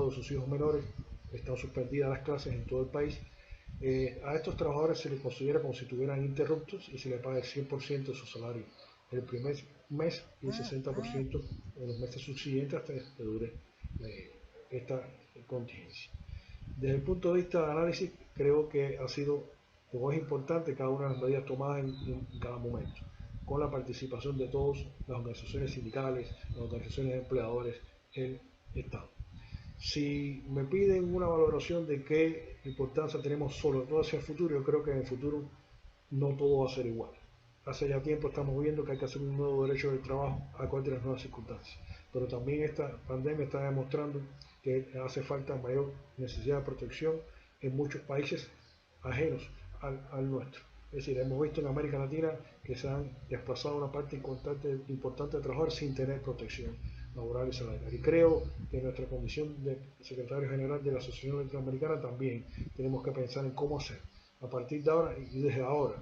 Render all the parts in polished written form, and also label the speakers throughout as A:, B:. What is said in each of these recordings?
A: de sus hijos menores, están suspendidas las clases en todo el país. A estos trabajadores se les considera como si tuvieran interruptos y se les paga el 100% de su salario el primer mes y el 60% en los meses subsiguientes hasta que dure esta contingencia. Desde el punto de vista de análisis, creo que ha sido o es importante cada una de las medidas tomadas en cada momento, con la participación de todas las organizaciones sindicales, las organizaciones de empleadores, el Estado. Si me piden una valoración de qué importancia tenemos sobre todo hacia el futuro, yo creo que en el futuro no todo va a ser igual. Hace ya tiempo estamos viendo que hay que hacer un nuevo derecho del trabajo acorde a las nuevas circunstancias. Pero también esta pandemia está demostrando que hace falta mayor necesidad de protección en muchos países ajenos al nuestro. Es decir, hemos visto en América Latina que se han desplazado una parte importante de trabajadores sin tener protección laboral y salarial. Y creo que en nuestra condición de secretario general de la Asociación Latinoamericana también tenemos que pensar en cómo hacer a partir de ahora y desde ahora,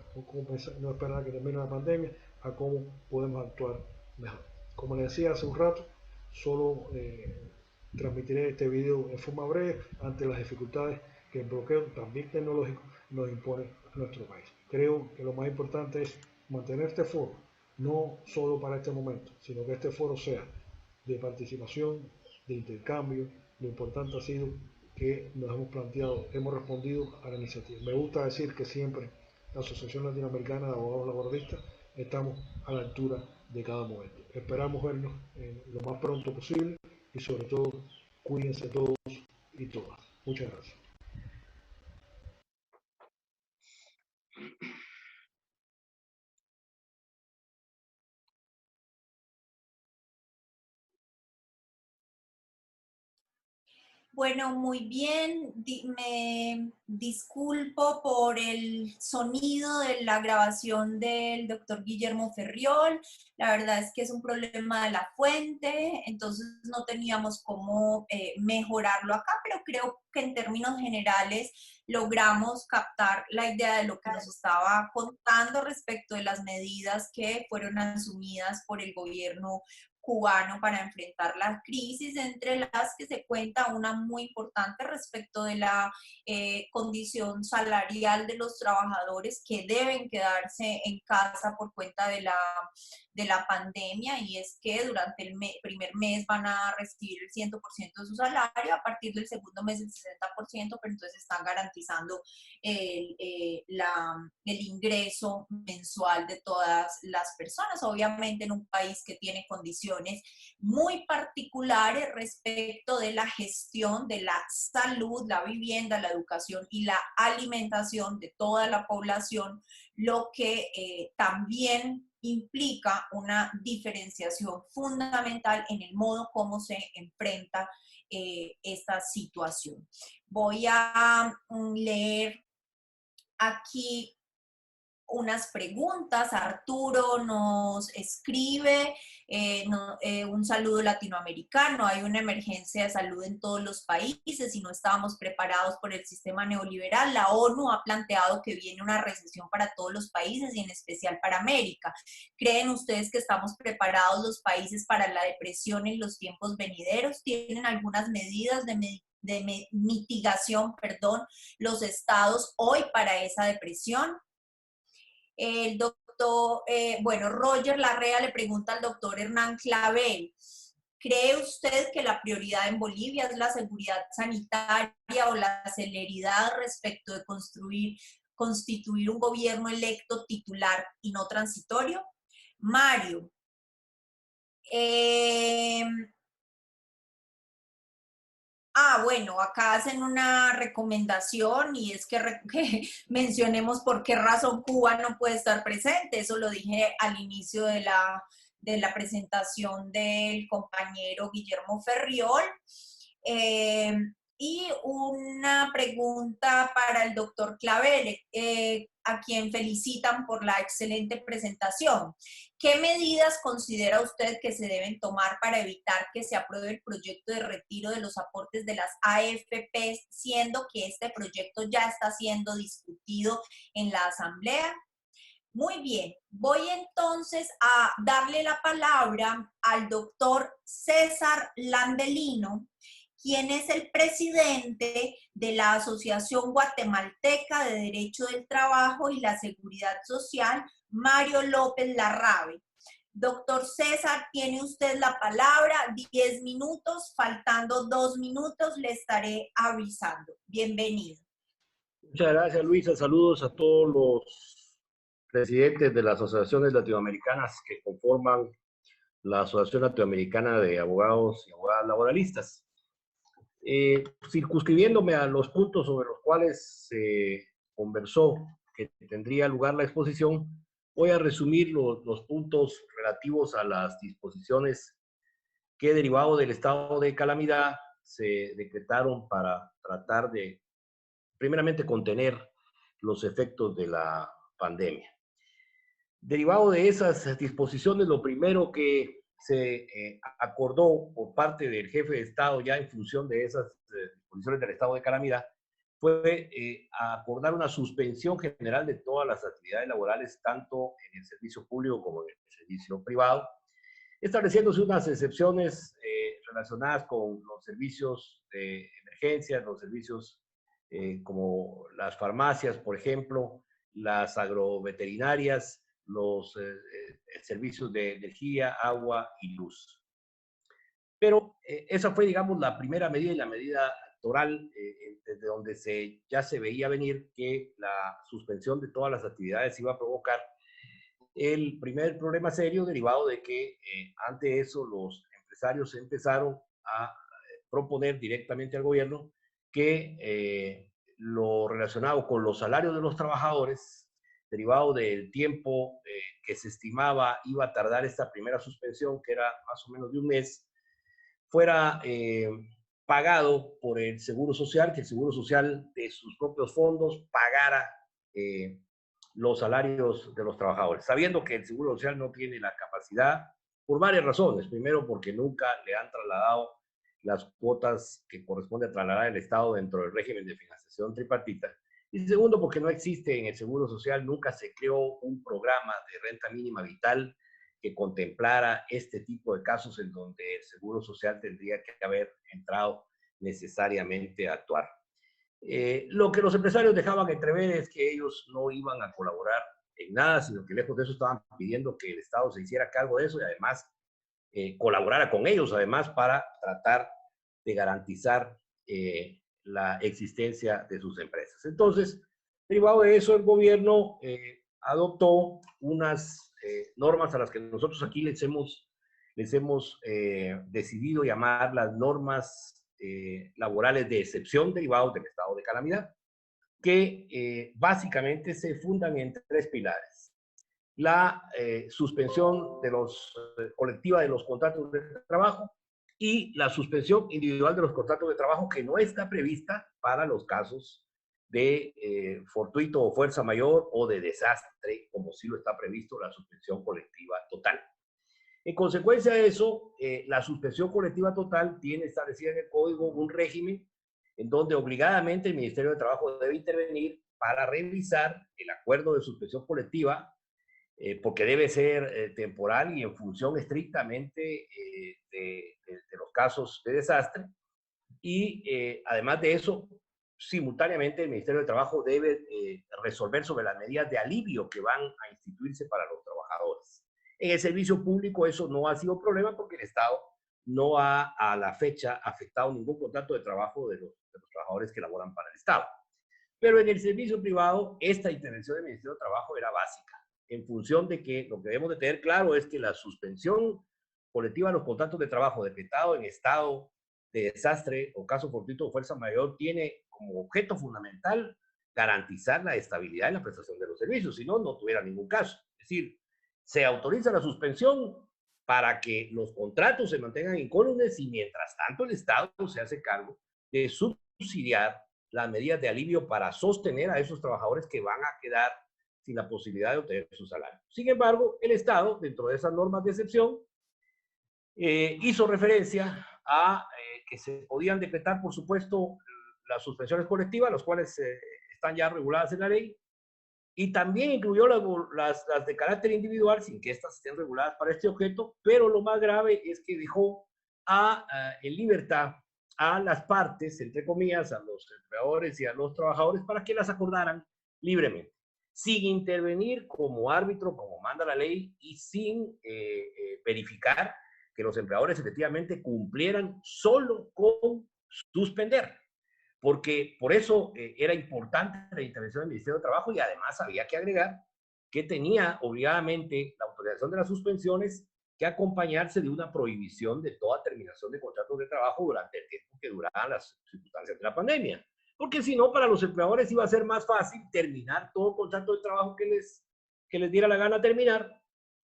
A: no esperar a que termine la pandemia, a cómo podemos actuar mejor. Como les decía hace un rato, solo transmitiré este video en forma breve ante las dificultades que el bloqueo también tecnológico nos impone a nuestro país. Creo que lo más importante es mantener este foro, no solo para este momento, sino que este foro sea de participación, de intercambio. Lo importante ha sido que nos hemos planteado, hemos respondido a la iniciativa. Me gusta decir que siempre la Asociación Latinoamericana de Abogados Laboralistas estamos a la altura de cada momento. Esperamos vernos lo más pronto posible y sobre todo cuídense todos y todas. Muchas gracias.
B: Bueno, muy bien. Me disculpo por el sonido de la grabación del doctor Guillermo Ferriol. La verdad es que es un problema de la fuente, entonces no teníamos cómo mejorarlo acá, pero creo que en términos generales logramos captar la idea de lo que nos estaba contando respecto de las medidas que fueron asumidas por el gobierno cubano para enfrentar la crisis, entre las que se cuenta una muy importante respecto de la condición salarial de los trabajadores que deben quedarse en casa por cuenta de la pandemia, y es que durante el primer mes van a recibir el 100% de su salario, a partir del segundo mes el 60%, pero entonces están garantizando el ingreso mensual de todas las personas, obviamente en un país que tiene condiciones muy particulares respecto de la gestión de la salud, la vivienda, la educación y la alimentación de toda la población, lo que también implica una diferenciación fundamental en el modo como se enfrenta esta situación. Voy a leer aquí unas preguntas. Arturo nos escribe, un saludo latinoamericano, hay una emergencia de salud en todos los países y no estábamos preparados por el sistema neoliberal. La ONU ha planteado que viene una recesión para todos los países y en especial para América. ¿Creen ustedes que estamos preparados los países para la depresión en los tiempos venideros? ¿Tienen algunas medidas de mitigación, los estados hoy para esa depresión? El doctor, Roger Larrea le pregunta al doctor Hernán Clavel, ¿cree usted que la prioridad en Bolivia es la seguridad sanitaria o la celeridad respecto de constituir un gobierno electo titular y no transitorio? Mario, bueno, acá hacen una recomendación y es que mencionemos por qué razón Cuba no puede estar presente. Eso lo dije al inicio de la presentación del compañero Guillermo Ferriol. Y una pregunta para el doctor Clavel, a quien felicitan por la excelente presentación. ¿Qué medidas considera usted que se deben tomar para evitar que se apruebe el proyecto de retiro de los aportes de las AFPs, siendo que este proyecto ya está siendo discutido en la Asamblea? Muy bien, voy entonces a darle la palabra al doctor César Landelino, quien es el presidente de la Asociación Guatemalteca de Derecho del Trabajo y la Seguridad Social, Mario López Larrabe. Doctor César, tiene usted la palabra, 10 minutos, faltando 2 minutos le estaré avisando. Bienvenido.
C: Muchas gracias, Luisa. Saludos a todos los presidentes de las asociaciones latinoamericanas que conforman la Asociación Latinoamericana de Abogados y Abogadas Laboralistas. Circunscribiéndome a los puntos sobre los cuales se conversó que tendría lugar la exposición, voy a resumir los puntos relativos a las disposiciones que, derivado del estado de calamidad, se decretaron para tratar de, primeramente, contener los efectos de la pandemia. Derivado de esas disposiciones, lo primero que se acordó por parte del jefe de Estado, ya en función de esas disposiciones del estado de calamidad, fue acordar una suspensión general de todas las actividades laborales, tanto en el servicio público como en el servicio privado, estableciéndose unas excepciones relacionadas con los servicios de emergencia, los servicios como las farmacias, por ejemplo, las agroveterinarias, los servicios de energía, agua y luz. Pero esa fue, digamos, la primera medida y la medida toral desde donde ya se veía venir que la suspensión de todas las actividades iba a provocar el primer problema serio, derivado de que ante eso los empresarios empezaron a proponer directamente al gobierno que lo relacionado con los salarios de los trabajadores, derivado del tiempo que se estimaba iba a tardar esta primera suspensión, que era más o menos de un mes, fuera pagado por el Seguro Social, que el Seguro Social de sus propios fondos pagara los salarios de los trabajadores, sabiendo que el Seguro Social no tiene la capacidad, por varias razones. Primero, porque nunca le han trasladado las cuotas que corresponde a trasladar el Estado dentro del régimen de financiación tripartita. Y segundo, porque no existe en el Seguro Social, nunca se creó un programa de renta mínima vital que contemplara este tipo de casos en donde el Seguro Social tendría que haber entrado necesariamente a actuar. Lo que los empresarios dejaban entrever es que ellos no iban a colaborar en nada, sino que lejos de eso estaban pidiendo que el Estado se hiciera cargo de eso y además colaborara con ellos, además, para tratar de garantizar la existencia de sus empresas. Entonces, derivado de eso, el gobierno adoptó unas normas a las que nosotros aquí les hemos decidido llamar las normas laborales de excepción derivados del estado de calamidad, que básicamente se fundan en 3 pilares. La suspensión de colectiva de los contratos de trabajo y la suspensión individual de los contratos de trabajo, que no está prevista para los casos de fortuito o fuerza mayor o de desastre, como sí lo está previsto la suspensión colectiva total. En consecuencia de eso, la suspensión colectiva total tiene establecida en el código un régimen en donde obligadamente el Ministerio de Trabajo debe intervenir para revisar el acuerdo de suspensión colectiva, porque debe ser temporal y en función estrictamente de los casos de desastre. Y además de eso, simultáneamente el Ministerio de Trabajo debe resolver sobre las medidas de alivio que van a instituirse para los trabajadores. En el servicio público eso no ha sido problema porque el Estado no ha a la fecha afectado ningún contrato de trabajo de los trabajadores que laboran para el Estado. Pero en el servicio privado esta intervención del Ministerio de Trabajo era básica, en función de que lo que debemos de tener claro es que la suspensión colectiva de los contratos de trabajo decretado en estado de desastre o caso fortuito o fuerza mayor tiene como objeto fundamental garantizar la estabilidad en la prestación de los servicios, si no, no tuviera ningún caso. Es decir, se autoriza la suspensión para que los contratos se mantengan incólumes y mientras tanto el Estado se hace cargo de subsidiar las medidas de alivio para sostener a esos trabajadores que van a quedar sin la posibilidad de obtener su salario. Sin embargo, el Estado, dentro de esas normas de excepción, hizo referencia a que se podían decretar, por supuesto, las suspensiones colectivas, las cuales están ya reguladas en la ley, y también incluyó las de carácter individual, sin que éstas estén reguladas para este objeto, pero lo más grave es que dejó en libertad a las partes, entre comillas, a los empleadores y a los trabajadores para que las acordaran libremente, sin intervenir como árbitro, como manda la ley, y sin verificar que los empleadores efectivamente cumplieran solo con suspender. Porque por eso era importante la intervención del Ministerio de Trabajo, y además había que agregar que tenía obligadamente la autorización de las suspensiones que acompañarse de una prohibición de toda terminación de contratos de trabajo durante el tiempo que duraban las circunstancias de la pandemia. Porque si no, para los empleadores iba a ser más fácil terminar todo contrato de trabajo que les diera la gana terminar,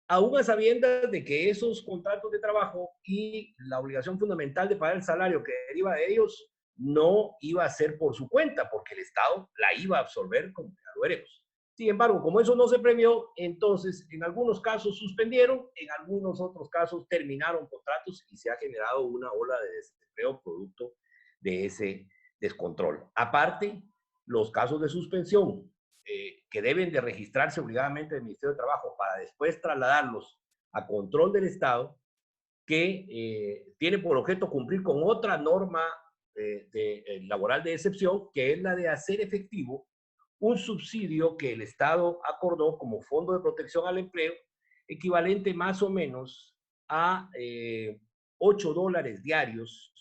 C: aún a sabiendas de que esos contratos de trabajo y la obligación fundamental de pagar el salario que deriva de ellos no iba a ser por su cuenta, porque el Estado la iba a absorber, como ya lo veremos. Sin embargo, como eso no se premió, entonces en algunos casos suspendieron, en algunos otros casos terminaron contratos y se ha generado una ola de desempleo producto de ese descontrol. Aparte, los casos de suspensión que deben de registrarse obligadamente del Ministerio de Trabajo para después trasladarlos a control del Estado, que tiene por objeto cumplir con otra norma laboral de excepción, que es la de hacer efectivo un subsidio que el Estado acordó como Fondo de Protección al Empleo, equivalente más o menos a $8 diarios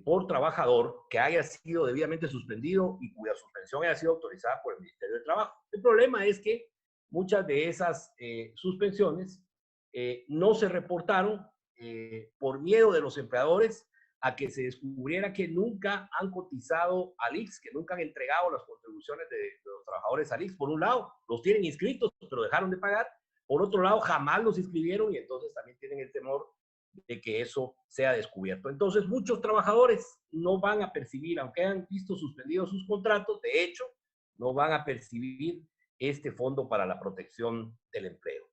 C: por trabajador que haya sido debidamente suspendido y cuya suspensión haya sido autorizada por el Ministerio de Trabajo. El problema es que muchas de esas suspensiones no se reportaron por miedo de los empleadores a que se descubriera que nunca han cotizado al IX, que nunca han entregado las contribuciones de los trabajadores al IX. Por un lado, los tienen inscritos, pero dejaron de pagar. Por otro lado, jamás los inscribieron y entonces también tienen el temor de que eso sea descubierto. Entonces, muchos trabajadores no van a percibir, aunque hayan visto suspendidos sus contratos, de hecho, no van a percibir este fondo para la protección del empleo.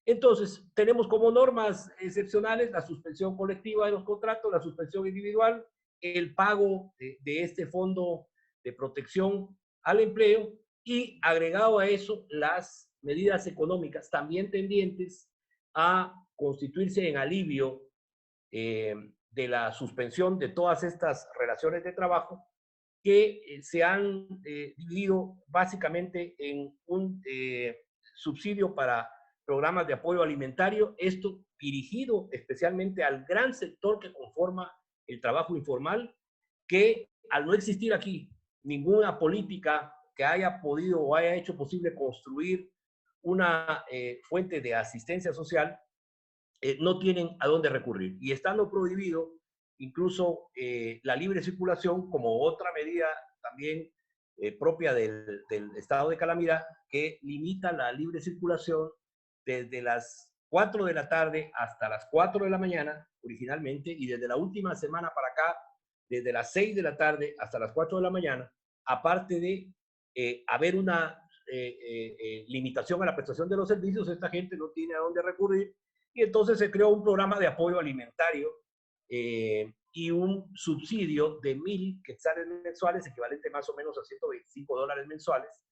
C: Entonces, tenemos como normas excepcionales la suspensión colectiva de los contratos, la suspensión individual, el pago de este fondo de protección al empleo y agregado a eso las medidas económicas también tendientes a constituirse en alivio de la suspensión de todas estas relaciones de trabajo que se han dividido básicamente en un subsidio para programas de apoyo alimentario, esto dirigido especialmente al gran sector que conforma el trabajo informal, que al no existir aquí ninguna política que haya podido o haya hecho posible construir una fuente de asistencia social, no tienen a dónde recurrir. Y estando prohibido incluso la libre circulación como otra medida también propia del estado de calamidad, que limita la libre circulación desde las 4 de la tarde hasta las 4 de la mañana originalmente, y desde la última semana para acá, desde las 6 de la tarde hasta las 4 de la mañana, aparte de haber una limitación a la prestación de los servicios, esta gente no tiene a dónde recurrir, y entonces se creó un programa de apoyo alimentario y un subsidio de 1,000 quetzales mensuales, equivalente más o menos a $125 mensuales,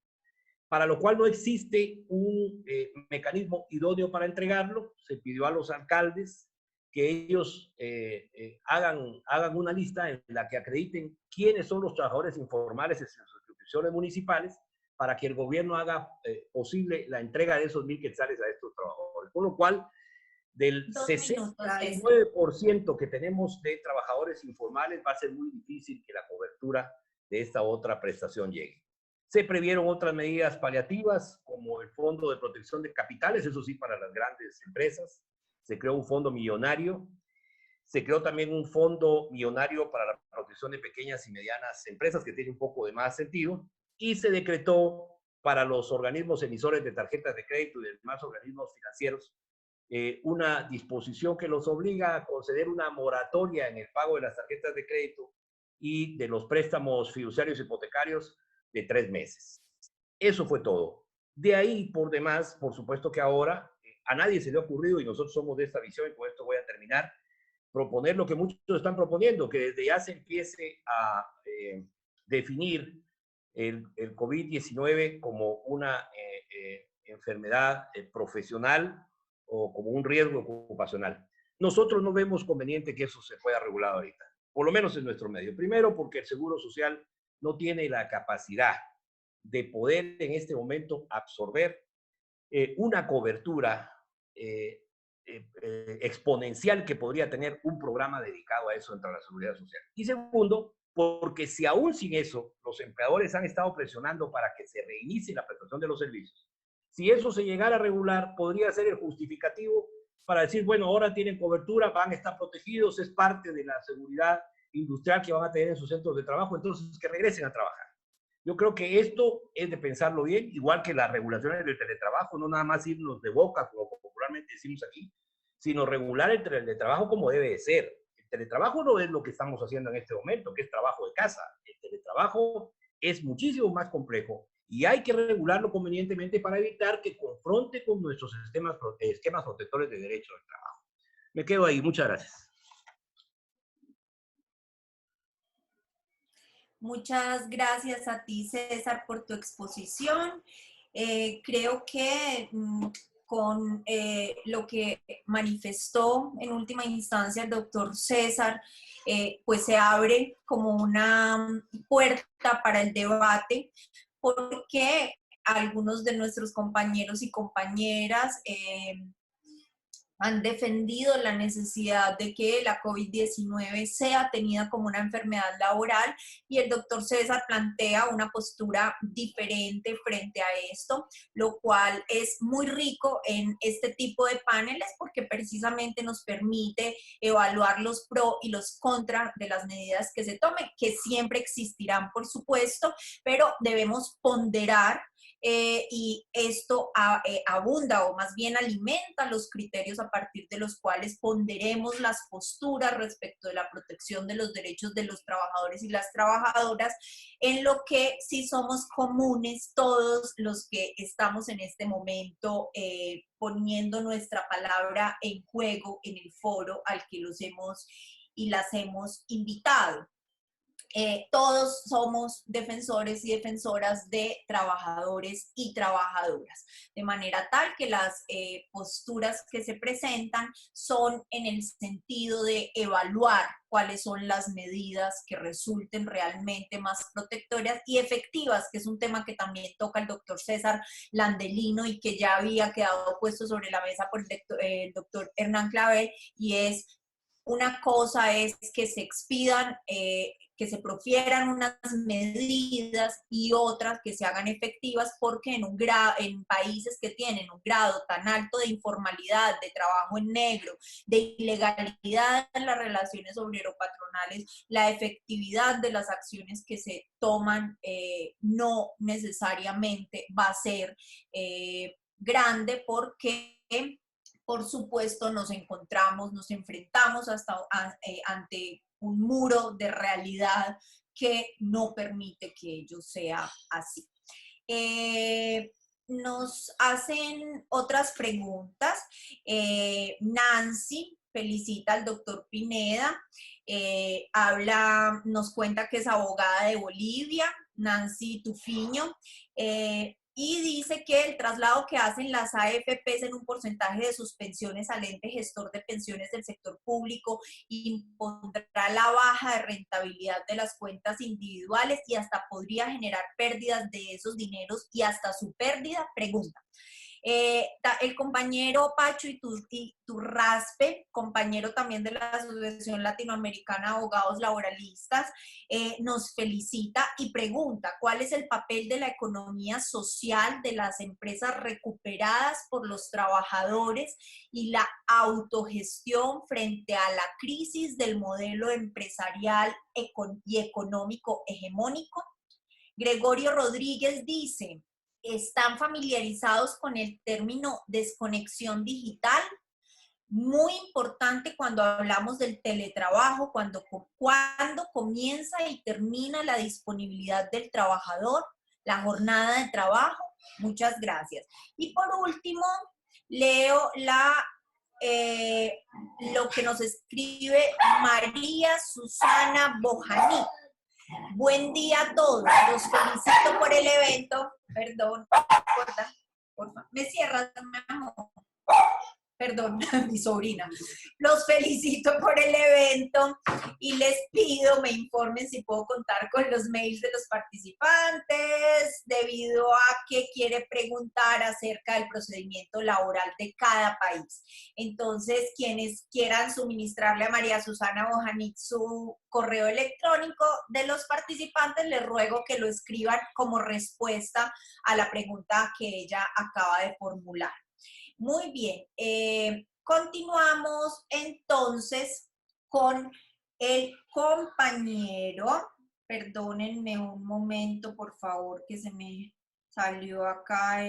C: para lo cual no existe un mecanismo idóneo para entregarlo. Se pidió a los alcaldes que ellos hagan una lista en la que acrediten quiénes son los trabajadores informales en sus instituciones municipales para que el gobierno haga posible la entrega de esos 1,000 quetzales a estos trabajadores. Por lo cual, del 69% que tenemos de trabajadores informales, va a ser muy difícil que la cobertura de esta otra prestación llegue. Se previeron otras medidas paliativas, como el Fondo de Protección de Capitales, eso sí, para las grandes empresas. Se creó un fondo millonario. Se creó también un fondo millonario para la protección de pequeñas y medianas empresas, que tiene un poco de más sentido. Y se decretó para los organismos emisores de tarjetas de crédito y demás organismos financieros una disposición que los obliga a conceder una moratoria en el pago de las tarjetas de crédito y de los préstamos fiduciarios hipotecarios de 3 meses. Eso fue todo. De ahí por demás, por supuesto que ahora a nadie se le ha ocurrido, y nosotros somos de esta visión, y con esto voy a terminar, proponer lo que muchos están proponiendo, que desde ya se empiece a definir el COVID-19 como una enfermedad profesional o como un riesgo ocupacional. Nosotros no vemos conveniente que eso se pueda regular ahorita. por lo menos en nuestro medio. Primero, porque el Seguro Social no tiene la capacidad de poder en este momento absorber una cobertura exponencial que podría tener un programa dedicado a eso dentro de la Seguridad Social. Y segundo, porque si aún sin eso los empleadores han estado presionando para que se reinicie la prestación de los servicios, si eso se llegara a regular, podría ser el justificativo para decir, bueno, ahora tienen cobertura, van a estar protegidos, es parte de la seguridad industrial que van a tener en sus centros de trabajo, entonces que regresen a trabajar. Yo creo que esto es de pensarlo bien, igual que las regulaciones del teletrabajo, no nada más irnos de boca, como popularmente decimos aquí, sino regular el teletrabajo como debe de ser. El teletrabajo no es lo que estamos haciendo en este momento, que es trabajo de casa. El teletrabajo es muchísimo más complejo y hay que regularlo convenientemente para evitar que confronte con nuestros esquemas protectores de derechos del trabajo. Me quedo ahí. Muchas gracias.
B: Muchas gracias a ti, César, por tu exposición. Creo que con lo que manifestó en última instancia el doctor César, pues se abre como una puerta para el debate, porque algunos de nuestros compañeros y compañeras han defendido la necesidad de que la COVID-19 sea tenida como una enfermedad laboral y el doctor César plantea una postura diferente frente a esto, lo cual es muy rico en este tipo de paneles porque precisamente nos permite evaluar los pro y los contra de las medidas que se tomen, que siempre existirán, por supuesto, pero debemos ponderar y esto abunda o más bien alimenta los criterios a partir de los cuales ponderemos las posturas respecto de la protección de los derechos de los trabajadores y las trabajadoras, en lo que sí somos comunes todos los que estamos en este momento poniendo nuestra palabra en juego en el foro al que los hemos y las hemos invitado. Todos somos defensores y defensoras de trabajadores y trabajadoras, de manera tal que las posturas que se presentan son en el sentido de evaluar cuáles son las medidas que resulten realmente más protectoras y efectivas, que es un tema que también toca el doctor César Landelino y que ya había quedado puesto sobre la mesa por el doctor Hernán Clavel, y es una cosa es que se expidan, que se profieran unas medidas y otras que se hagan efectivas, porque en países que tienen un grado tan alto de informalidad, de trabajo en negro, de ilegalidad en las relaciones obrero-patronales, la efectividad de las acciones que se toman no necesariamente va a ser grande, porque por supuesto nos enfrentamos ante un muro de realidad que no permite que ello sea así. Nos hacen otras preguntas. Nancy felicita al doctor Pineda, nos cuenta que es abogada de Bolivia, Nancy Tufiño, y dice que el traslado que hacen las AFPs en un porcentaje de sus pensiones al ente gestor de pensiones del sector público impondrá la baja de rentabilidad de las cuentas individuales y hasta podría generar pérdidas de esos dineros y hasta su pérdida, pregunta. El compañero Pacho Iturraspe, compañero también de la Asociación Latinoamericana de Abogados Laboralistas, nos felicita y pregunta cuál es el papel de la economía social de las empresas recuperadas por los trabajadores y la autogestión frente a la crisis del modelo empresarial y económico hegemónico. Gregorio Rodríguez dice: ¿están familiarizados con el término desconexión digital? Muy importante cuando hablamos del teletrabajo, cuando comienza y termina la disponibilidad del trabajador, la jornada de trabajo. Muchas gracias. Y por último, leo lo que nos escribe María Susana Bojaní. Buen día a todos, los felicito por el evento. Perdón, porfa. ¿Me cierras, mi amor? perdón, mi sobrina. Los felicito por el evento y les pido me informen si puedo contar con los mails de los participantes debido a que quiere preguntar acerca del procedimiento laboral de cada país. Entonces, quienes quieran suministrarle a María Susana Bojanit su correo electrónico de los participantes, les ruego que lo escriban como respuesta a la pregunta que ella acaba de formular. Muy bien, continuamos entonces con el compañero. Perdónenme un momento, por favor, que se me salió acá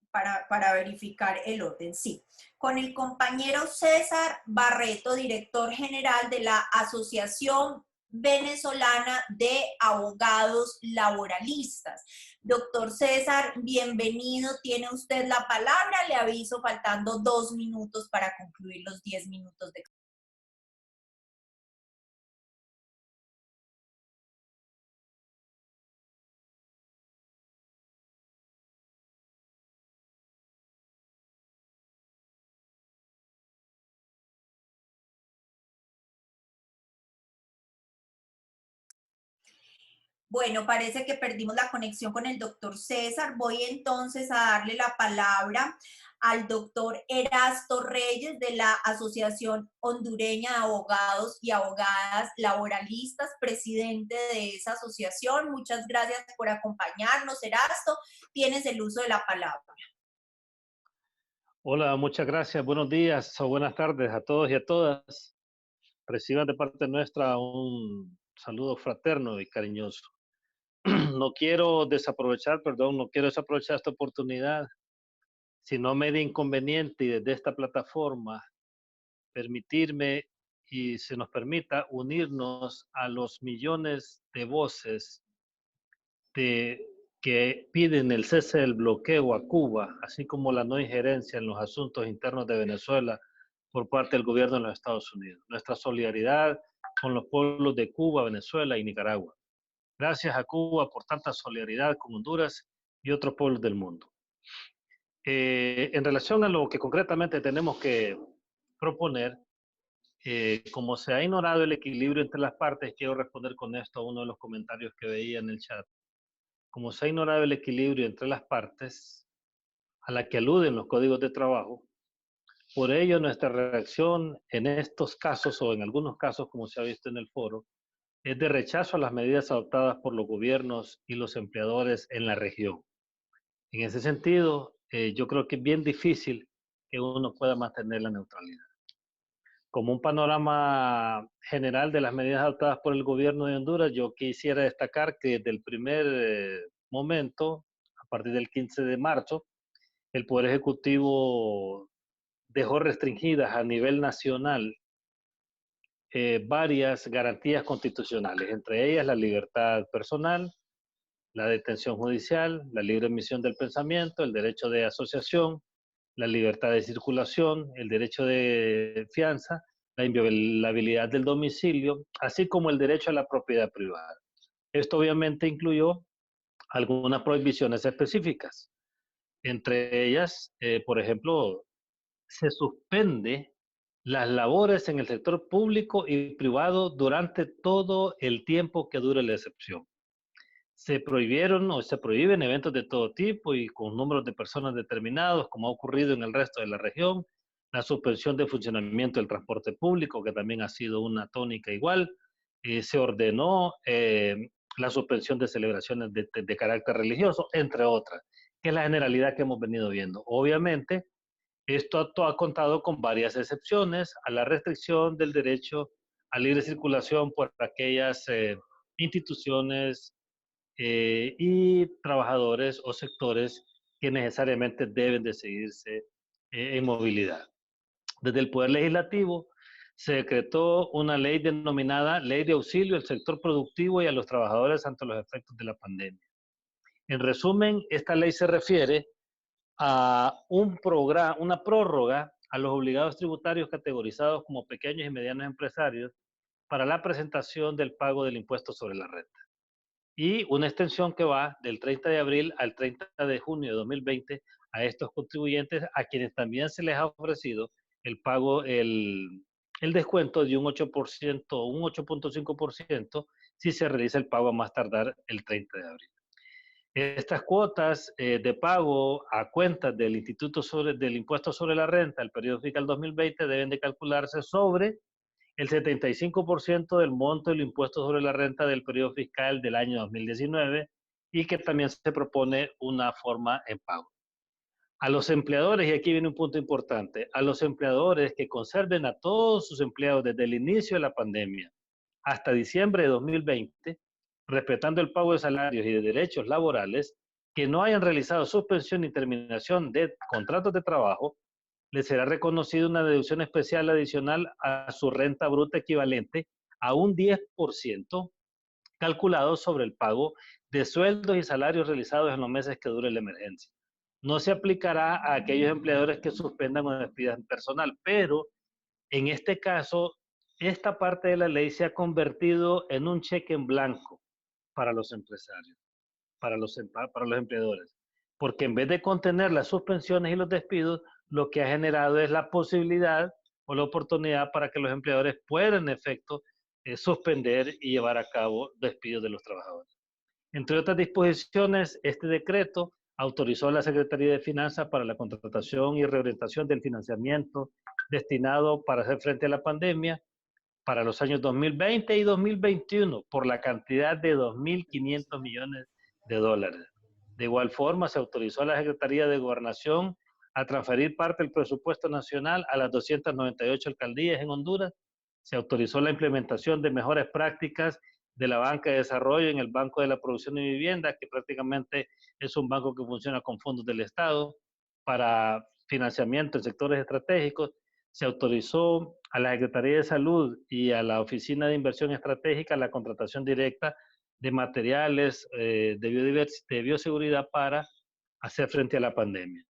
B: para verificar el orden. Sí, con el compañero César Barreto, director general de la Asociación Venezolana de Abogados Laboralistas. Doctor César, bienvenido. Tiene usted la palabra. Le aviso faltando 2 minutos para concluir los 10 minutos de... Bueno, parece que perdimos la conexión con el doctor César. Voy entonces a darle la palabra al doctor Erasto Reyes de la Asociación Hondureña de Abogados y Abogadas Laboralistas, presidente de esa asociación. Muchas gracias por acompañarnos, Erasto. Tienes el uso de la palabra.
D: Hola, muchas gracias. Buenos días o buenas tardes a todos y a todas. Reciban de parte nuestra un saludo fraterno y cariñoso. No quiero desaprovechar esta oportunidad, sino medio inconveniente y desde esta plataforma permitirme y se nos permita unirnos a los millones de voces que piden el cese del bloqueo a Cuba, así como la no injerencia en los asuntos internos de Venezuela por parte del gobierno de los Estados Unidos. Nuestra solidaridad con los pueblos de Cuba, Venezuela y Nicaragua. Gracias a Cuba por tanta solidaridad con Honduras y otros pueblos del mundo. En relación a lo que concretamente tenemos que proponer, como se ha ignorado el equilibrio entre las partes, quiero responder con esto a uno de los comentarios que veía en el chat. Como se ha ignorado el equilibrio entre las partes, a la que aluden los códigos de trabajo, por ello nuestra reacción en estos casos o en algunos casos, como se ha visto en el foro, es de rechazo a las medidas adoptadas por los gobiernos y los empleadores en la región. En ese sentido, yo creo que es bien difícil que uno pueda mantener la neutralidad. Como un panorama general de las medidas adoptadas por el gobierno de Honduras, yo quisiera destacar que desde el primer momento, a partir del 15 de marzo, el Poder Ejecutivo dejó restringidas a nivel nacional varias garantías constitucionales, entre ellas la libertad personal, la detención judicial, la libre emisión del pensamiento, el derecho de asociación, la libertad de circulación, el derecho de fianza, la inviolabilidad del domicilio, así como el derecho a la propiedad privada. Esto obviamente incluyó algunas prohibiciones específicas. Entre ellas, por ejemplo, se suspende las labores en el sector público y privado durante todo el tiempo que dure la excepción. Se prohibieron o se prohíben eventos de todo tipo y con números de personas determinados, como ha ocurrido en el resto de la región. La suspensión de funcionamiento del transporte público, que también ha sido una tónica igual. Se ordenó la suspensión de celebraciones de carácter religioso, entre otras, que es la generalidad que hemos venido viendo. Obviamente, esto ha contado con varias excepciones a la restricción del derecho a libre circulación por aquellas instituciones y trabajadores o sectores que necesariamente deben de seguirse en movilidad. Desde el Poder Legislativo se decretó una ley denominada Ley de Auxilio al Sector Productivo y a los Trabajadores ante los efectos de la pandemia. En resumen, esta ley se refiere a una prórroga a los obligados tributarios categorizados como pequeños y medianos empresarios para la presentación del pago del impuesto sobre la renta. Y una extensión que va del 30 de abril al 30 de junio de 2020 a estos contribuyentes, a quienes también se les ha ofrecido el pago, el descuento de un 8%, un 8.5% si se realiza el pago a más tardar el 30 de abril. Estas cuotas de pago a cuentas del del Impuesto sobre la Renta del periodo fiscal 2020 deben de calcularse sobre el 75% del monto del impuesto sobre la renta del periodo fiscal del año 2019 y que también se propone una forma en pago. A los empleadores, y aquí viene un punto importante, a los empleadores que conserven a todos sus empleados desde el inicio de la pandemia hasta diciembre de 2020, respetando el pago de salarios y de derechos laborales, que no hayan realizado suspensión ni terminación de contratos de trabajo, les será reconocida una deducción especial adicional a su renta bruta equivalente a un 10% calculado sobre el pago de sueldos y salarios realizados en los meses que dure la emergencia. No se aplicará a aquellos empleadores que suspendan o despidan personal, pero en este caso, esta parte de la ley se ha convertido en un cheque en blanco para los empresarios, para los empleadores, porque en vez de contener las suspensiones y los despidos, lo que ha generado es la posibilidad o la oportunidad para que los empleadores puedan, en efecto, suspender y llevar a cabo despidos de los trabajadores. Entre otras disposiciones, este decreto autorizó a la Secretaría de Finanzas para la contratación y reorientación del financiamiento destinado para hacer frente a la pandemia para los años 2020 y 2021 por la cantidad de 2.500 millones de dólares. De igual forma, se autorizó a la Secretaría de Gobernación a transferir parte del presupuesto nacional a las 298 alcaldías en Honduras. Se autorizó la implementación de mejores prácticas de la banca de desarrollo en el Banco de la Producción y Vivienda, que prácticamente es un banco que funciona con fondos del Estado para financiamiento en sectores estratégicos. Se autorizó a la Secretaría de Salud y a la Oficina de Inversión Estratégica la contratación directa de materiales de bioseguridad para hacer frente a la pandemia.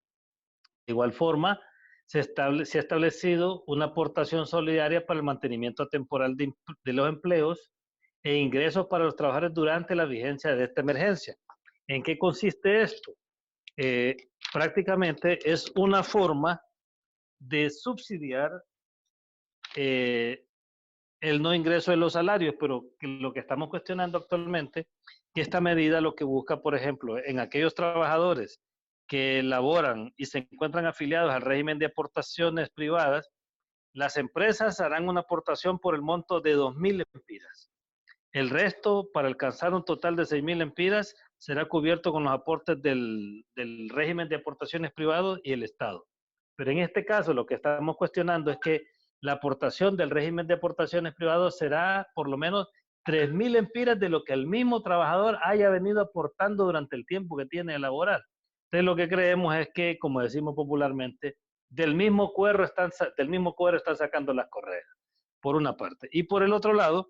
D: De igual forma, se ha establecido una aportación solidaria para el mantenimiento temporal de los empleos e ingresos para los trabajadores durante la vigencia de esta emergencia. ¿En qué consiste esto? Prácticamente es una forma de subsidiar el no ingreso de los salarios, pero lo que estamos cuestionando actualmente, que esta medida lo que busca, por ejemplo, en aquellos trabajadores que laboran y se encuentran afiliados al régimen de aportaciones privadas, las empresas harán una aportación por el monto de 2.000 lempiras. El resto, para alcanzar un total de 6.000 lempiras, será cubierto con los aportes del régimen de aportaciones privados y el Estado. Pero en este caso, lo que estamos cuestionando es que la aportación del régimen de aportaciones privados será por lo menos 3.000 lempiras de lo que el mismo trabajador haya venido aportando durante el tiempo que tiene de laborar. Entonces, lo que creemos es que, como decimos popularmente, del mismo cuero están sacando las correas, por una parte. Y por el otro lado,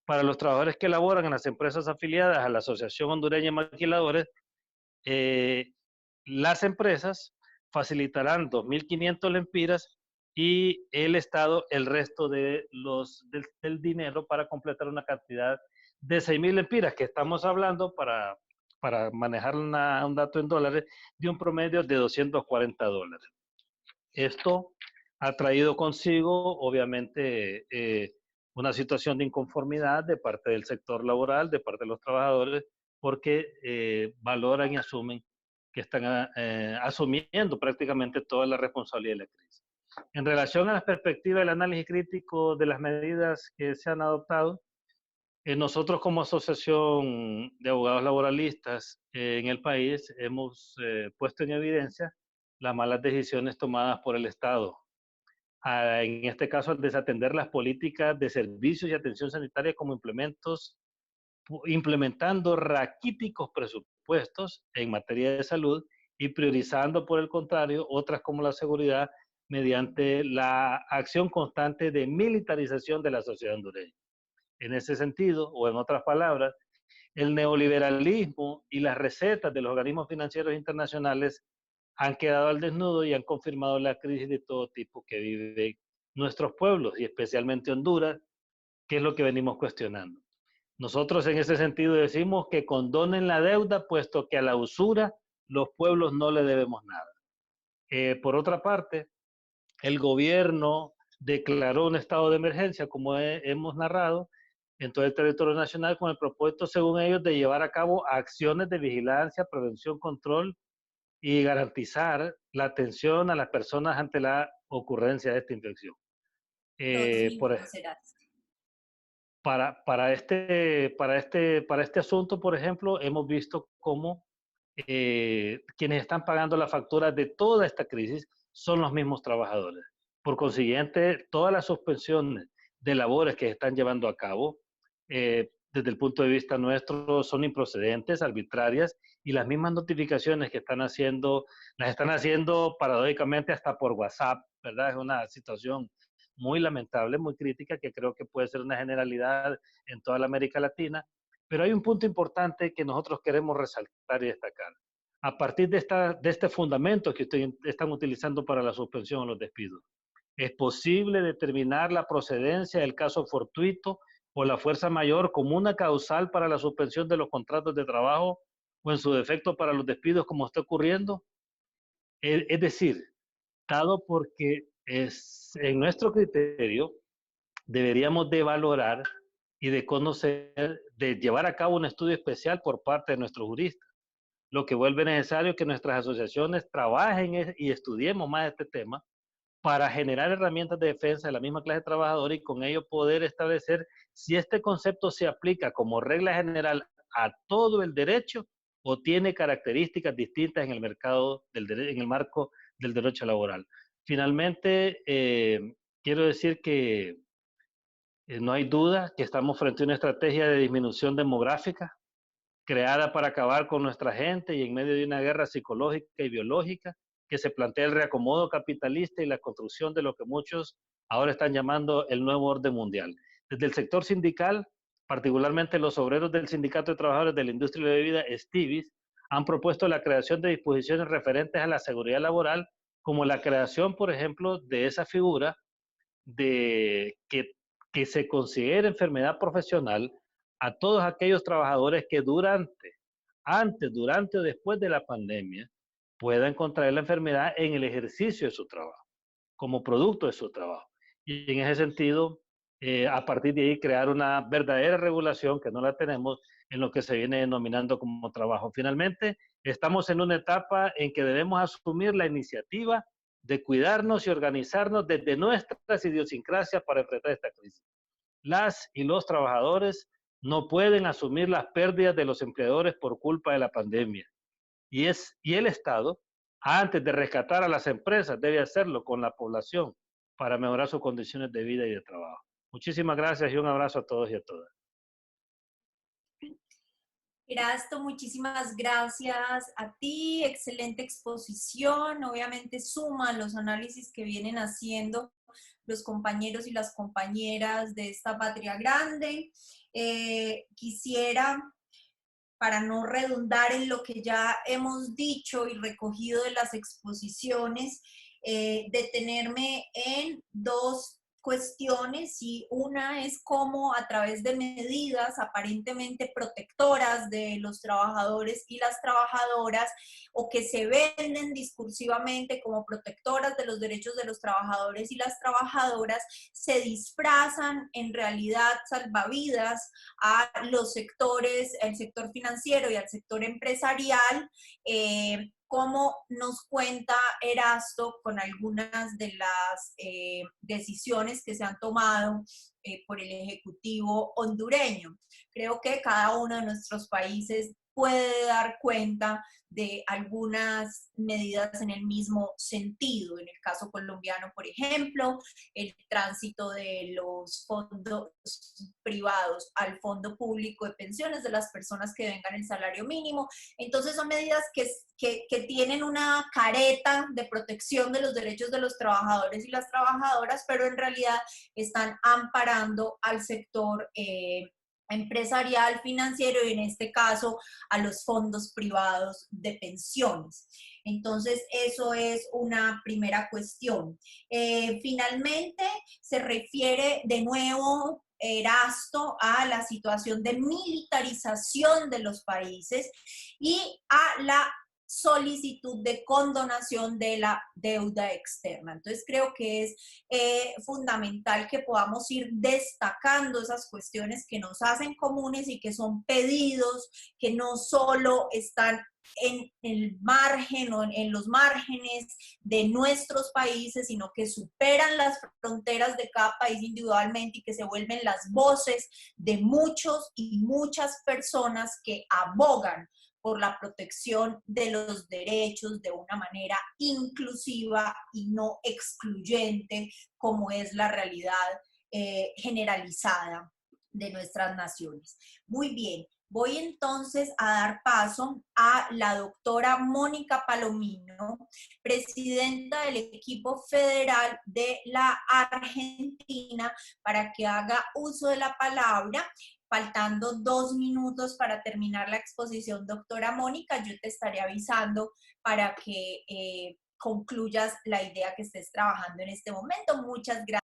D: para los trabajadores que laboran en las empresas afiliadas a la Asociación Hondureña de Maquiladores, las empresas facilitarán 2.500 lempiras y el Estado el resto del dinero para completar una cantidad de 6.000 lempiras, que estamos hablando para manejar un dato en dólares, de un promedio de $240. Esto ha traído consigo, obviamente, una situación de inconformidad de parte del sector laboral, de parte de los trabajadores, porque valoran y asumen que están asumiendo prácticamente toda la responsabilidad de la crisis. En relación a la perspectiva del análisis crítico de las medidas que se han adoptado, nosotros como Asociación de Abogados Laboralistas en el país hemos puesto en evidencia las malas decisiones tomadas por el Estado. En este caso, al desatender las políticas de servicios y atención sanitaria como implementando raquíticos presupuestos en materia de salud y priorizando, por el contrario, otras como la seguridad mediante la acción constante de militarización de la sociedad hondureña. En ese sentido, o en otras palabras, el neoliberalismo y las recetas de los organismos financieros internacionales han quedado al desnudo y han confirmado la crisis de todo tipo que viven nuestros pueblos y especialmente Honduras, que es lo que venimos cuestionando. Nosotros en ese sentido decimos que condonen la deuda, puesto que a la usura los pueblos no le debemos nada. Por otra parte, el gobierno declaró un estado de emergencia, como hemos narrado, en todo el territorio nacional con el propósito, según ellos, de llevar a cabo acciones de vigilancia, prevención, control y garantizar la atención a las personas ante la ocurrencia de esta infección.
B: Rodrigo, será.
D: Para este asunto, por ejemplo, hemos visto cómo quienes están pagando la factura de toda esta crisis son los mismos trabajadores. Por consiguiente, todas las suspensiones de labores que están llevando a cabo, desde el punto de vista nuestro, son improcedentes, arbitrarias, y las mismas notificaciones que están haciendo, las están haciendo paradójicamente hasta por WhatsApp, ¿verdad? Es una situación muy lamentable, muy crítica, que creo que puede ser una generalidad en toda la América Latina. Pero hay un punto importante que nosotros queremos resaltar y destacar. A partir de este fundamento que ustedes están utilizando para la suspensión o los despidos, ¿es posible determinar la procedencia del caso fortuito o la fuerza mayor como una causal para la suspensión de los contratos de trabajo o en su defecto para los despidos como está ocurriendo? Es decir, dado porque en nuestro criterio deberíamos de valorar y de conocer, de llevar a cabo un estudio especial por parte de nuestros juristas, lo que vuelve necesario que nuestras asociaciones trabajen y estudiemos más este tema para generar herramientas de defensa de la misma clase trabajadora y con ello poder establecer si este concepto se aplica como regla general a todo el derecho o tiene características distintas en el mercado en el marco del derecho laboral. Finalmente, quiero decir que no hay duda que estamos frente a una estrategia de disminución demográfica creada para acabar con nuestra gente y en medio de una guerra psicológica y biológica que se plantea el reacomodo capitalista y la construcción de lo que muchos ahora están llamando el nuevo orden mundial. Desde el sector sindical, particularmente los obreros del Sindicato de Trabajadores de la Industria de la Bebida, STIBIS, han propuesto la creación de disposiciones referentes a la seguridad laboral, como la creación, por ejemplo, de esa figura de que se considere enfermedad profesional a todos aquellos trabajadores que antes, durante o después de la pandemia puedan contraer la enfermedad en el ejercicio de su trabajo, como producto de su trabajo. Y en ese sentido, a partir de ahí, crear una verdadera regulación que no la tenemos en lo que se viene denominando como trabajo. Finalmente, estamos en una etapa en que debemos asumir la iniciativa de cuidarnos y organizarnos desde nuestras idiosincrasias para enfrentar esta crisis. Las y los trabajadores no pueden asumir las pérdidas de los empleadores por culpa de la pandemia. Y el Estado, antes de rescatar a las empresas, debe hacerlo con la población para mejorar sus condiciones de vida y de trabajo. Muchísimas gracias y un abrazo a todos y a todas.
B: Erasto, muchísimas gracias a ti, excelente exposición, obviamente suma los análisis que vienen haciendo los compañeros y las compañeras de esta patria grande. Quisiera, para no redundar en lo que ya hemos dicho y recogido de las exposiciones, detenerme en dos cuestiones, y una es cómo a través de medidas aparentemente protectoras de los trabajadores y las trabajadoras, o que se venden discursivamente como protectoras de los derechos de los trabajadores y las trabajadoras, se disfrazan en realidad salvavidas a los sectores, el sector financiero y al sector empresarial, como nos cuenta Erasto con algunas de las decisiones que se han tomado por el Ejecutivo hondureño. Creo que cada uno de nuestros países puede dar cuenta de algunas medidas en el mismo sentido. En el caso colombiano, por ejemplo, el tránsito de los fondos privados al fondo público de pensiones de las personas que vengan el salario mínimo. Entonces son medidas que tienen una careta de protección de los derechos de los trabajadores y las trabajadoras, pero en realidad están amparando al sector empresarial, financiero, y en este caso a los fondos privados de pensiones. Entonces, eso es una primera cuestión. Finalmente, se refiere de nuevo Erasto a la situación de militarización de los países y a la solicitud de condonación de la deuda externa. Entonces creo que es fundamental que podamos ir destacando esas cuestiones que nos hacen comunes y que son pedidos que no solo están en el margen o en los márgenes de nuestros países, sino que superan las fronteras de cada país individualmente y que se vuelven las voces de muchos y muchas personas que abogan por la protección de los derechos de una manera inclusiva y no excluyente, como es la realidad generalizada de nuestras naciones. Muy bien, voy entonces a dar paso a la doctora Mónica Palomino, presidenta del equipo federal de la Argentina, para que haga uso de la palabra. Faltando 2 minutos para terminar la exposición, doctora Mónica, yo te estaré avisando para que concluyas la idea que estés trabajando en este momento. Muchas gracias.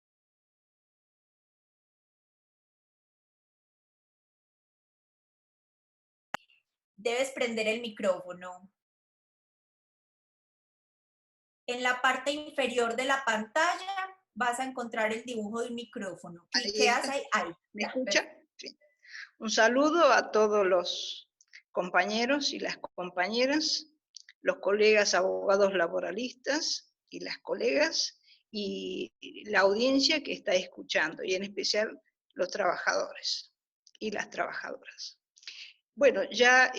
B: Debes prender el micrófono. En la parte inferior de la pantalla vas a encontrar el dibujo de un micrófono. Cliqueas ahí.
E: ¿Me escucha? Sí. Un saludo a todos los compañeros y las compañeras, los colegas abogados laboralistas y las colegas, y la audiencia que está escuchando, y en especial los trabajadores y las trabajadoras. Bueno, ya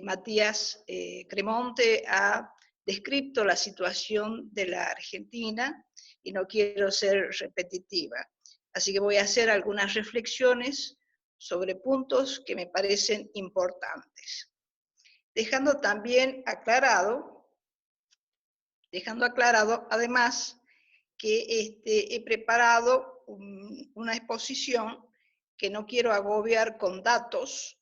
E: Matías Cremonte ha descrito la situación de la Argentina y no quiero ser repetitiva. Así que voy a hacer algunas reflexiones sobre puntos que me parecen importantes. Dejando aclarado además que he preparado una exposición que no quiero agobiar con datos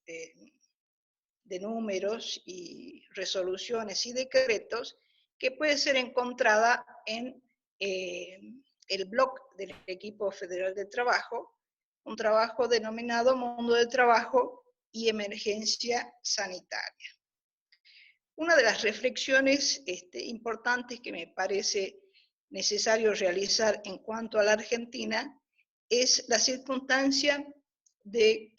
E: de números y resoluciones y decretos, que puede ser encontrada en el blog del equipo federal de trabajo, un trabajo denominado Mundo del Trabajo y Emergencia Sanitaria. Una de las reflexiones importantes que me parece necesario realizar en cuanto a la Argentina es la circunstancia de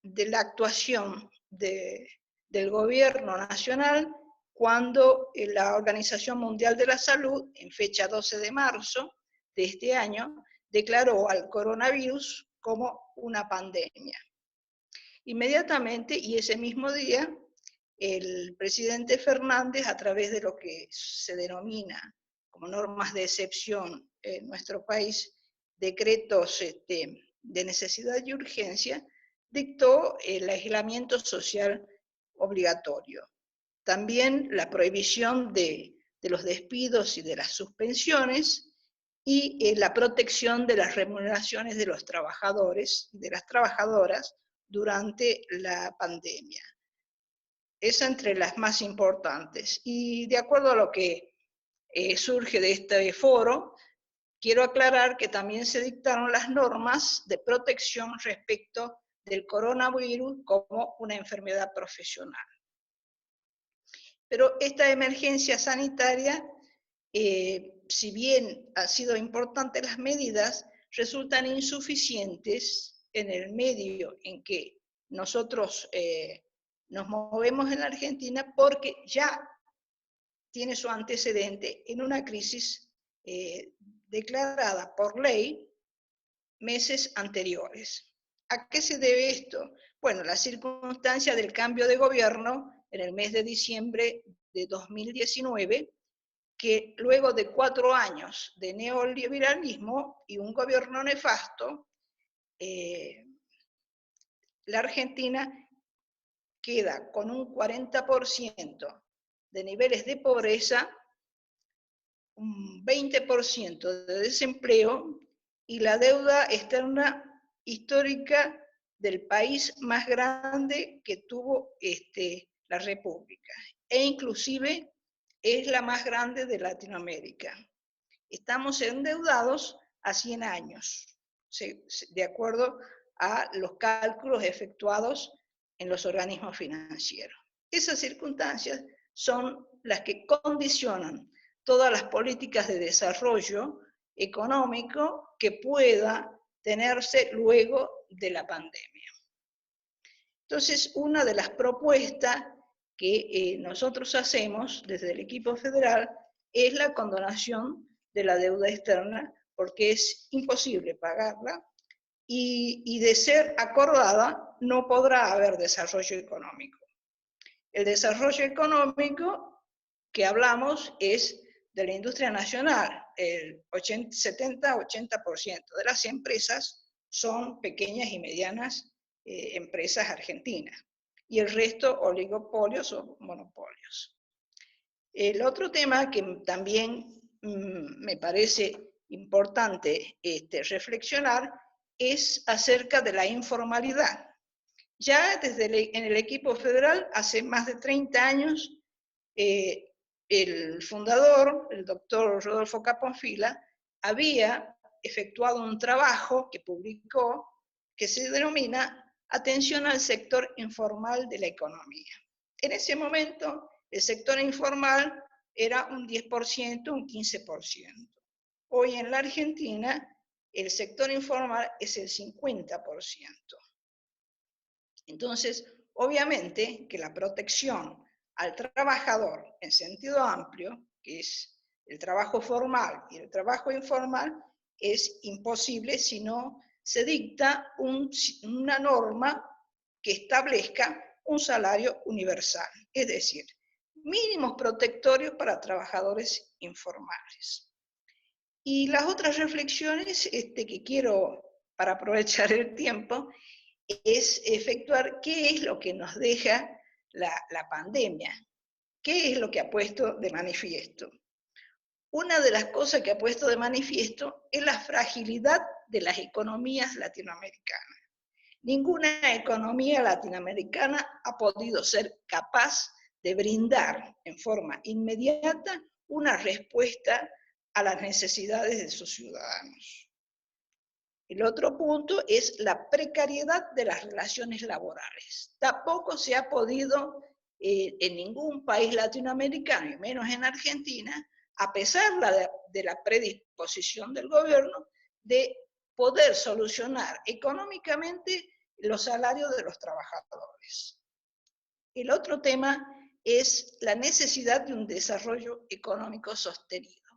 E: la actuación del gobierno nacional cuando la Organización Mundial de la Salud, en fecha 12 de marzo de este año, declaró al coronavirus como una pandemia. Inmediatamente, y ese mismo día, el presidente Fernández, a través de lo que se denomina como normas de excepción en nuestro país, decretos de necesidad y urgencia, dictó el aislamiento social obligatorio. También la prohibición de los despidos y de las suspensiones, y la protección de las remuneraciones de los trabajadores y de las trabajadoras durante la pandemia. Es entre las más importantes. Y de acuerdo a lo que surge de este foro, quiero aclarar que también se dictaron las normas de protección respecto del coronavirus como una enfermedad profesional. Pero esta emergencia sanitaria, si bien han sido importantes las medidas, resultan insuficientes en el medio en que nosotros nos movemos en la Argentina, porque ya tiene su antecedente en una crisis declarada por ley meses anteriores. ¿A qué se debe esto? Bueno, la circunstancia del cambio de gobierno en el mes de diciembre de 2019, que luego de 4 años de neoliberalismo y un gobierno nefasto, la Argentina queda con un 40% de niveles de pobreza, un 20% de desempleo y la deuda externa histórica del país más grande que tuvo la República, e inclusive es la más grande de Latinoamérica. Estamos endeudados a 100 años, de acuerdo a los cálculos efectuados en los organismos financieros. Esas circunstancias son las que condicionan todas las políticas de desarrollo económico que pueda tenerse luego de la pandemia. Entonces, una de las propuestas que nosotros hacemos desde el equipo federal es la condonación de la deuda externa, porque es imposible pagarla y de ser acordada no podrá haber desarrollo económico. El desarrollo económico que hablamos es de la industria nacional. El 70-80% de las empresas son pequeñas y medianas empresas argentinas. Y el resto oligopolios o monopolios. El otro tema que también me parece importante reflexionar es acerca de la informalidad. Ya desde en el equipo federal, hace más de 30 años, el fundador, el doctor Rodolfo Caponfila, había efectuado un trabajo que publicó que se denomina Atención al sector informal de la economía. En ese momento, el sector informal era un 10%, un 15%. Hoy en la Argentina, el sector informal es el 50%. Entonces, obviamente que la protección al trabajador en sentido amplio, que es el trabajo formal y el trabajo informal, es imposible si no se dicta una norma que establezca un salario universal, es decir, mínimos protectorios para trabajadores informales. Y las otras reflexiones que quiero, para aprovechar el tiempo, es efectuar qué es lo que nos deja la pandemia, qué es lo que ha puesto de manifiesto. Una de las cosas que ha puesto de manifiesto es la fragilidad de las economías latinoamericanas. Ninguna economía latinoamericana ha podido ser capaz de brindar en forma inmediata una respuesta a las necesidades de sus ciudadanos. El otro punto es la precariedad de las relaciones laborales. Tampoco se ha podido en ningún país latinoamericano, y menos en Argentina, a pesar de la predisposición del gobierno, de poder solucionar económicamente los salarios de los trabajadores. El otro tema es la necesidad de un desarrollo económico sostenido.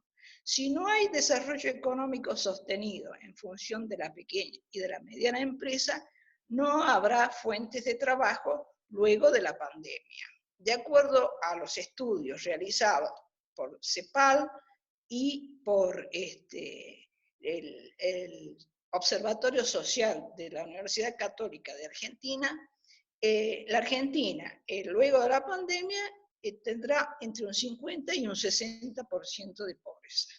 E: Si no hay desarrollo económico sostenido en función de la pequeña y de la mediana empresa, no habrá fuentes de trabajo luego de la pandemia. De acuerdo a los estudios realizados por CEPAL y por el Observatorio Social de la Universidad Católica de Argentina, la Argentina, luego de la pandemia, tendrá entre un 50 y un 60% de pobreza.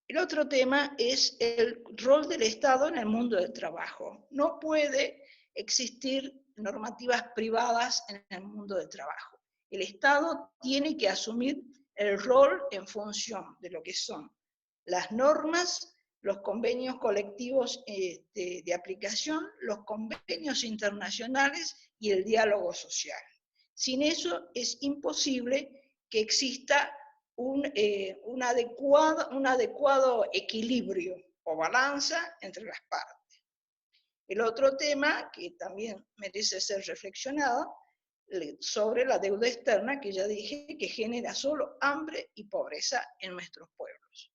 E: El otro tema es el rol del Estado en el mundo del trabajo. No puede existir normativas privadas en el mundo del trabajo. El Estado tiene que asumir el rol en función de lo que son las normas, los convenios colectivos de aplicación, los convenios internacionales y el diálogo social. Sin eso es imposible que exista un adecuado equilibrio o balanza entre las partes. El otro tema que también merece ser reflexionado sobre la deuda externa, que ya dije que genera solo hambre y pobreza en nuestros pueblos.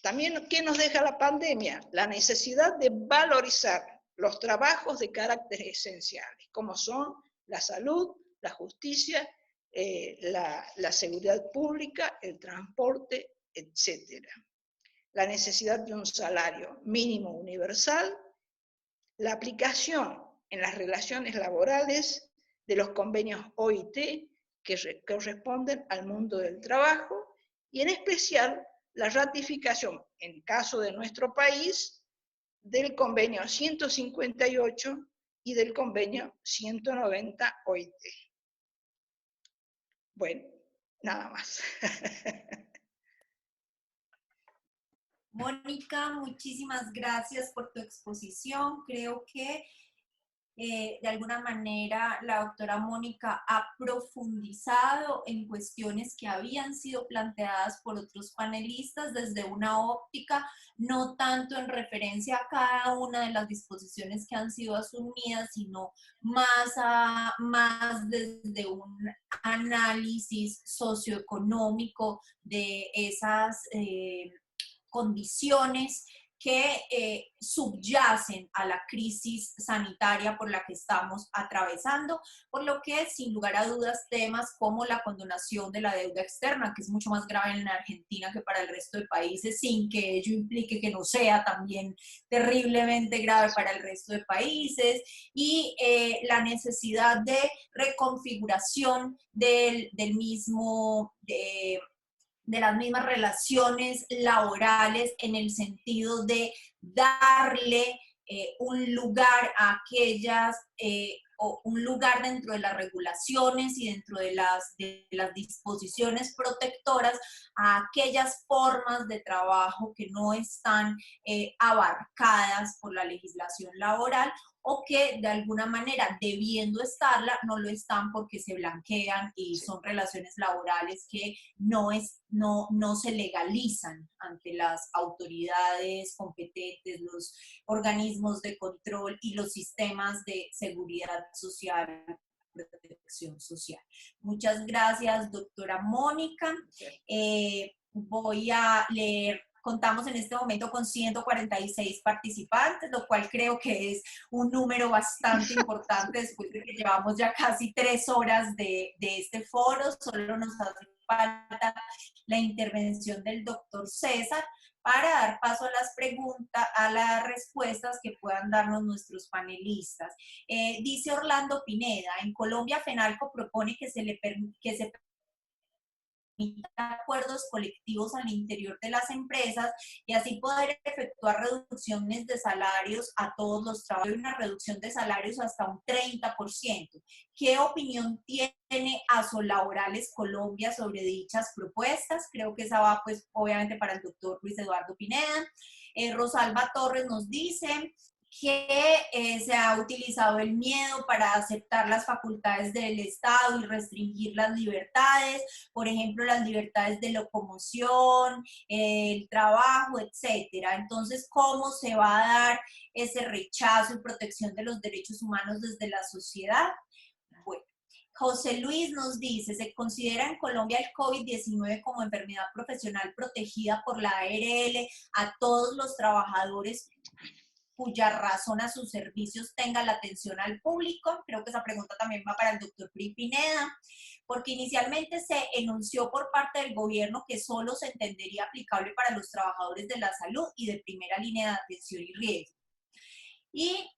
E: También, ¿qué nos deja la pandemia? La necesidad de valorizar los trabajos de carácter esenciales, como son la salud, la justicia, la seguridad pública, el transporte, etc. La necesidad de un salario mínimo universal, la aplicación en las relaciones laborales de los convenios OIT que corresponden al mundo del trabajo y en especial la ratificación, en caso de nuestro país, del convenio 158 y del convenio 190 OIT. Bueno, nada más.
B: Mónica, muchísimas gracias por tu exposición. Creo que de alguna manera la doctora Mónica ha profundizado en cuestiones que habían sido planteadas por otros panelistas desde una óptica, no tanto en referencia a cada una de las disposiciones que han sido asumidas, sino más desde un análisis socioeconómico de esas condiciones que subyacen a la crisis sanitaria por la que estamos atravesando, por lo que sin lugar a dudas temas como la condonación de la deuda externa, que es mucho más grave en Argentina que para el resto de países, sin que ello implique que no sea también terriblemente grave para el resto de países, y la necesidad de reconfiguración de las mismas relaciones laborales en el sentido de darle un lugar a aquellas, o un lugar dentro de las regulaciones y dentro de las disposiciones protectoras a aquellas formas de trabajo que no están abarcadas por la legislación laboral o que de alguna manera, debiendo estarla, no lo están porque se blanquean y son relaciones laborales que no se legalizan ante las autoridades competentes, los organismos de control y los sistemas de seguridad social, protección social. Muchas gracias, doctora Mónica. Voy a leer. Contamos en este momento con 146 participantes, lo cual creo que es un número bastante importante después de que llevamos ya casi 3 horas de este foro. Solo nos hace falta la intervención del doctor César para dar paso a las preguntas, a las respuestas que puedan darnos nuestros panelistas. Dice Orlando Pineda, en Colombia FENALCO propone que se acuerdos colectivos al interior de las empresas y así poder efectuar reducciones de salarios a todos los trabajadores, una reducción de salarios hasta un 30%. ¿Qué opinión tiene Asolaborales Colombia sobre dichas propuestas? Creo que esa va, pues, obviamente para el doctor Luis Eduardo Pineda. Rosalba Torres nos dice que se ha utilizado el miedo para aceptar las facultades del Estado y restringir las libertades, por ejemplo, las libertades de locomoción, el trabajo, etcétera. Entonces, ¿cómo se va a dar ese rechazo y protección de los derechos humanos desde la sociedad? Bueno, José Luis nos dice, ¿se considera en Colombia el COVID-19 como enfermedad profesional protegida por la ARL a todos los trabajadores cuya razón a sus servicios tenga la atención al público? Creo que esa pregunta también va para el doctor Pri Pineda, porque inicialmente se enunció por parte del gobierno que solo se entendería aplicable para los trabajadores de la salud y de primera línea de atención y riesgo. Y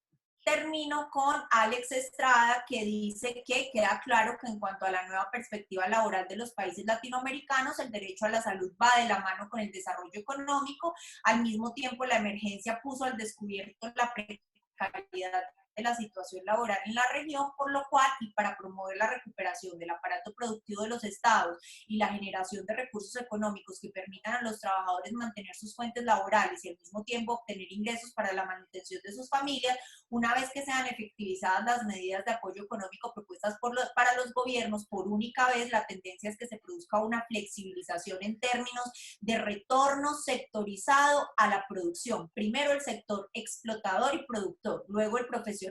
B: termino con Alex Estrada, que dice que queda claro que en cuanto a la nueva perspectiva laboral de los países latinoamericanos, el derecho a la salud va de la mano con el desarrollo económico. Al mismo tiempo, la emergencia puso al descubierto la precariedad de la situación laboral en la región, por lo cual, y para promover la recuperación del aparato productivo de los estados y la generación de recursos económicos que permitan a los trabajadores mantener sus fuentes laborales y al mismo tiempo obtener ingresos para la manutención de sus familias, una vez que sean efectivizadas las medidas de apoyo económico propuestas para los gobiernos, por única vez la tendencia es que se produzca una flexibilización en términos de retorno sectorizado a la producción. Primero el sector explotador y productor, luego el profesional,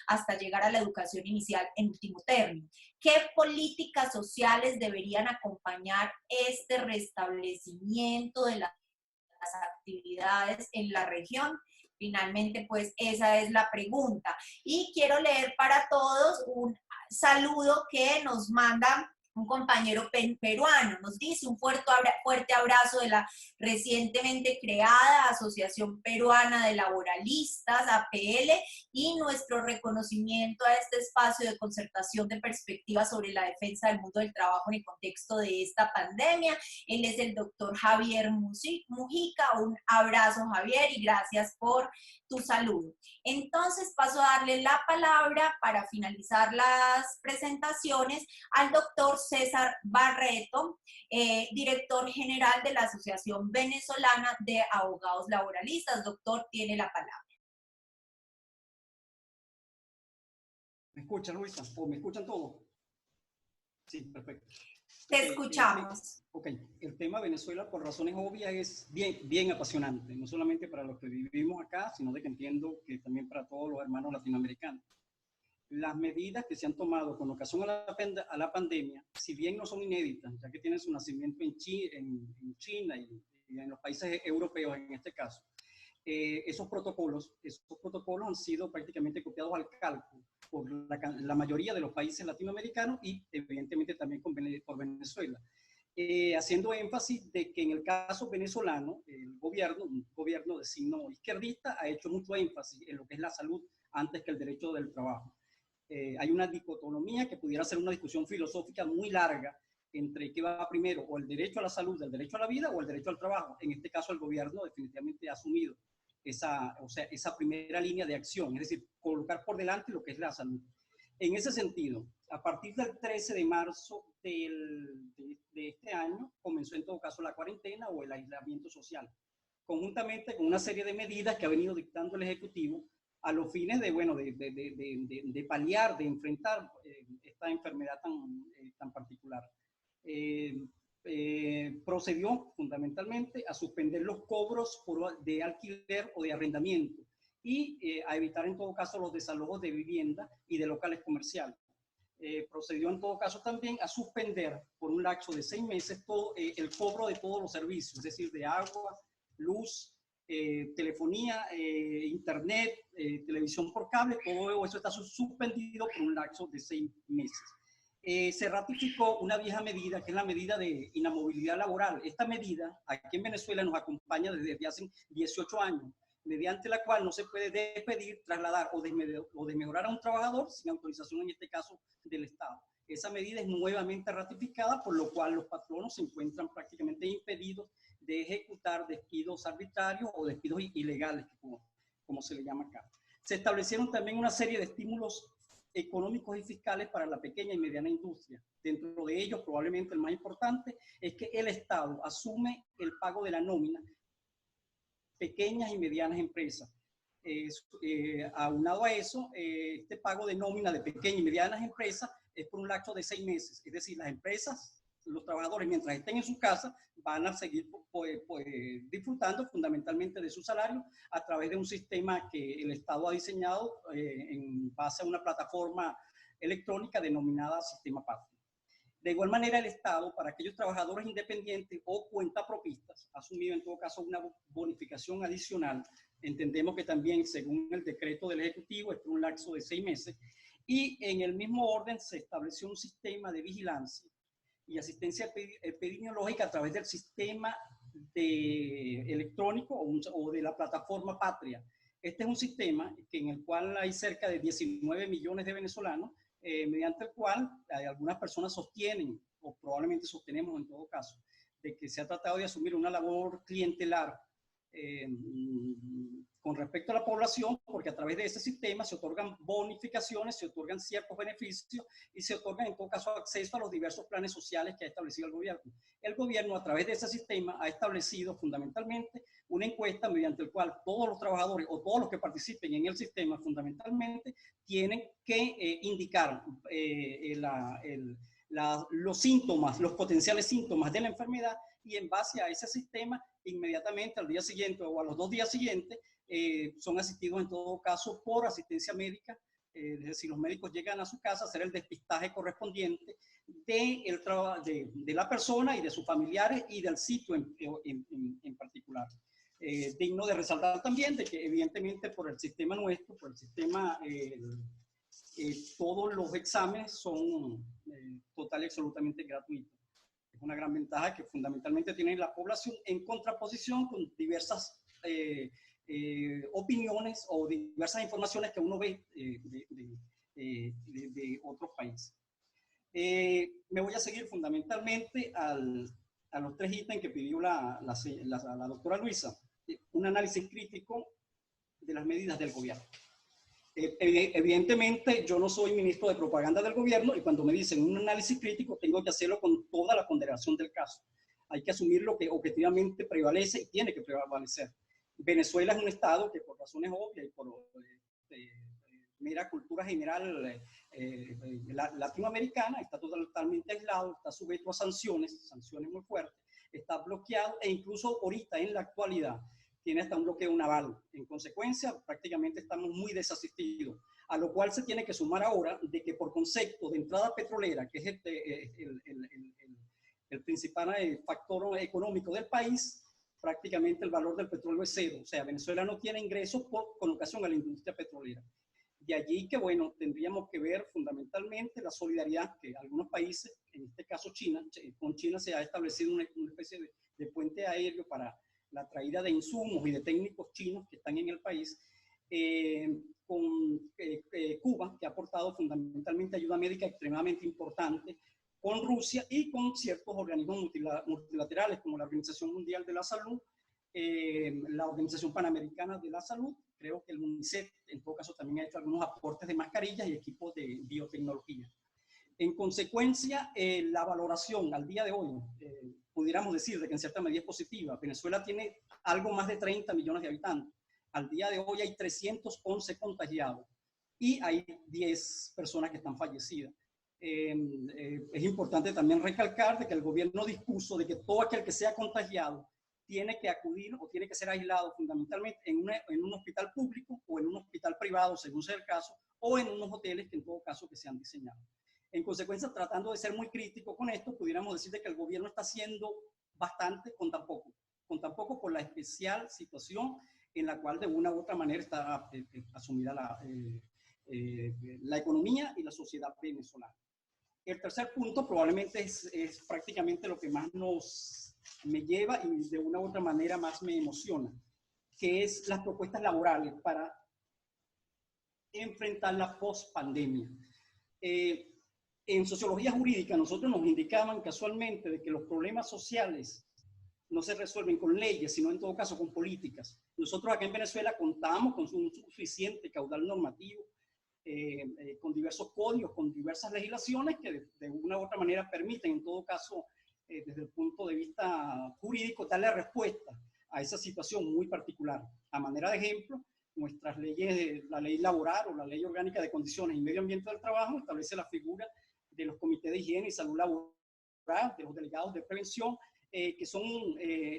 B: hasta llegar a la educación inicial en último término. ¿Qué políticas sociales deberían acompañar este restablecimiento de las actividades en la región? Finalmente, pues esa es la pregunta. Y quiero leer para todos un saludo que nos manda un compañero peruano. Nos dice un fuerte abrazo de la recientemente creada Asociación Peruana de Laboralistas, APL, y nuestro reconocimiento a este espacio de concertación de perspectivas sobre la defensa del mundo del trabajo en el contexto de esta pandemia. Él es el doctor Javier Mujica. Un abrazo, Javier, y gracias por tu saludo. Entonces paso a darle la palabra para finalizar las presentaciones al doctor César Barreto, director general de la Asociación Venezolana de Abogados Laboralistas. Doctor, tiene la palabra.
F: ¿Me escuchan, Luisa? ¿O me escuchan todos? Sí, perfecto.
B: Te escuchamos.
F: Ok, el tema Venezuela, por razones obvias, es bien apasionante, no solamente para los que vivimos acá, sino de que entiendo que también para todos los hermanos latinoamericanos. Las medidas que se han tomado con ocasión a la pandemia, si bien no son inéditas, ya que tienen su nacimiento en China y en los países europeos en este caso, esos protocolos han sido prácticamente copiados al calco por la mayoría de los países latinoamericanos y evidentemente también por Venezuela. Haciendo énfasis de que en el caso venezolano, un gobierno de signo izquierdista, ha hecho mucho énfasis en lo que es la salud antes que el derecho del trabajo. Hay una dicotomía que pudiera ser una discusión filosófica muy larga entre qué va primero, o el derecho a la salud, el derecho a la vida, o el derecho al trabajo. En este caso, el gobierno definitivamente ha asumido esa primera línea de acción, es decir, colocar por delante lo que es la salud. En ese sentido, a partir del 13 de marzo de este año, comenzó en todo caso la cuarentena o el aislamiento social, conjuntamente con una serie de medidas que ha venido dictando el Ejecutivo a los fines de paliar, de enfrentar esta enfermedad tan particular. Procedió fundamentalmente a suspender los cobros de alquiler o de arrendamiento y a evitar en todo caso los desalojos de vivienda y de locales comerciales. Procedió en todo caso también a suspender por un lapso de 6 meses todo, el cobro de todos los servicios, es decir, de agua, luz, telefonía, internet, televisión por cable, todo eso está suspendido por un lapso de 6 meses. Se ratificó una vieja medida, que es la medida de inamovilidad laboral. Esta medida aquí en Venezuela nos acompaña desde hace 18 años, mediante la cual no se puede despedir, trasladar o desmejorar a un trabajador sin autorización, en este caso, del Estado. Esa medida es nuevamente ratificada, por lo cual los patronos se encuentran prácticamente impedidos de ejecutar despidos arbitrarios o despidos ilegales, como se le llama acá. Se establecieron también una serie de estímulos económicos y fiscales para la pequeña y mediana industria. Dentro de ellos, probablemente el más importante, es que el Estado asume el pago de la nómina pequeñas y medianas empresas. Aunado a eso, este pago de nómina de pequeñas y medianas empresas es por un lapso de 6 meses. Es decir, las empresas, los trabajadores, mientras estén en su casa, van a seguir disfrutando fundamentalmente de su salario a través de un sistema que el Estado ha diseñado en base a una plataforma electrónica denominada Sistema Patria. De igual manera, el Estado, para aquellos trabajadores independientes o cuentapropistas, ha asumido en todo caso una bonificación adicional. Entendemos que también, según el decreto del Ejecutivo, es por un lapso de 6 meses. Y en el mismo orden se estableció un sistema de vigilancia y asistencia epidemiológica a través del sistema electrónico o de la plataforma Patria. Este es un sistema en el cual hay cerca de 19 millones de venezolanos, mediante el cual algunas personas sostienen, o probablemente sostenemos en todo caso, de que se ha tratado de asumir una labor clientelar con respecto a la población, porque a través de ese sistema se otorgan bonificaciones, se otorgan ciertos beneficios y se otorgan en todo caso acceso a los diversos planes sociales que ha establecido el gobierno. El gobierno, a través de ese sistema, ha establecido fundamentalmente una encuesta mediante la cual todos los trabajadores o todos los que participen en el sistema fundamentalmente tienen que indicar los síntomas, los potenciales síntomas de la enfermedad, y en base a ese sistema, inmediatamente al día siguiente o a los 2 días siguientes, son asistidos en todo caso por asistencia médica. Es decir, los médicos llegan a su casa a hacer el despistaje correspondiente de la persona y de sus familiares y del sitio en particular. Digno de resaltar también de que evidentemente por el sistema nuestro, por el sistema, todos los exámenes son total y absolutamente gratuitos. Es una gran ventaja que fundamentalmente tiene la población en contraposición con diversas opiniones o diversas informaciones que uno ve de otros países. Me voy a seguir fundamentalmente a los 3 ítems que pidió la doctora Luisa. Un análisis crítico de las medidas del gobierno. Evidentemente, yo no soy ministro de propaganda del gobierno y cuando me dicen un análisis crítico, tengo que hacerlo con toda la ponderación del caso. Hay que asumir lo que objetivamente prevalece y tiene que prevalecer. Venezuela es un estado que por razones obvias y por mera cultura general latinoamericana, está totalmente aislado, está sujeto a sanciones muy fuertes, está bloqueado e incluso ahorita en la actualidad tiene hasta un bloqueo naval. En consecuencia, prácticamente estamos muy desasistidos, a lo cual se tiene que sumar ahora de que por concepto de entrada petrolera, que es el principal factor económico del país, prácticamente el valor del petróleo es cero. O sea, Venezuela no tiene ingresos con ocasión a la industria petrolera. De allí que, bueno, tendríamos que ver fundamentalmente la solidaridad que algunos países, en este caso China, con China se ha establecido una especie de puente aéreo para la traída de insumos y de técnicos chinos que están en el país, con Cuba, que ha aportado fundamentalmente ayuda médica extremadamente importante, con Rusia y con ciertos organismos multilaterales como la Organización Mundial de la Salud, la Organización Panamericana de la Salud, creo que el UNICEF en todo caso también ha hecho algunos aportes de mascarillas y equipos de biotecnología. En consecuencia, la valoración al día de hoy, pudiéramos decir de que en cierta medida es positiva. Venezuela tiene algo más de 30 millones de habitantes. Al día de hoy hay 311 contagiados y hay 10 personas que están fallecidas. Es importante también recalcar de que el gobierno dispuso de que todo aquel que sea contagiado tiene que acudir o tiene que ser aislado fundamentalmente en un hospital público o en un hospital privado, según sea el caso, o en unos hoteles que en todo caso que se han diseñado. En consecuencia, tratando de ser muy crítico con esto, pudiéramos decir de que el gobierno está haciendo bastante con tan poco por la especial situación en la cual de una u otra manera está asumida la economía y la sociedad venezolana. El tercer punto probablemente es prácticamente lo que más me lleva y de una u otra manera más me emociona, que es las propuestas laborales para enfrentar la post-pandemia. En sociología jurídica nosotros nos indicaban casualmente de que los problemas sociales no se resuelven con leyes, sino en todo caso con políticas. Nosotros acá en Venezuela contamos con un suficiente caudal normativo, con diversos códigos, con diversas legislaciones que de una u otra manera permiten en todo caso desde el punto de vista jurídico darle respuesta a esa situación muy particular. A manera de ejemplo, nuestras leyes, la ley laboral o la ley orgánica de condiciones y medio ambiente del trabajo establece la figura de los comités de higiene y salud laboral, de los delegados de prevención, que son,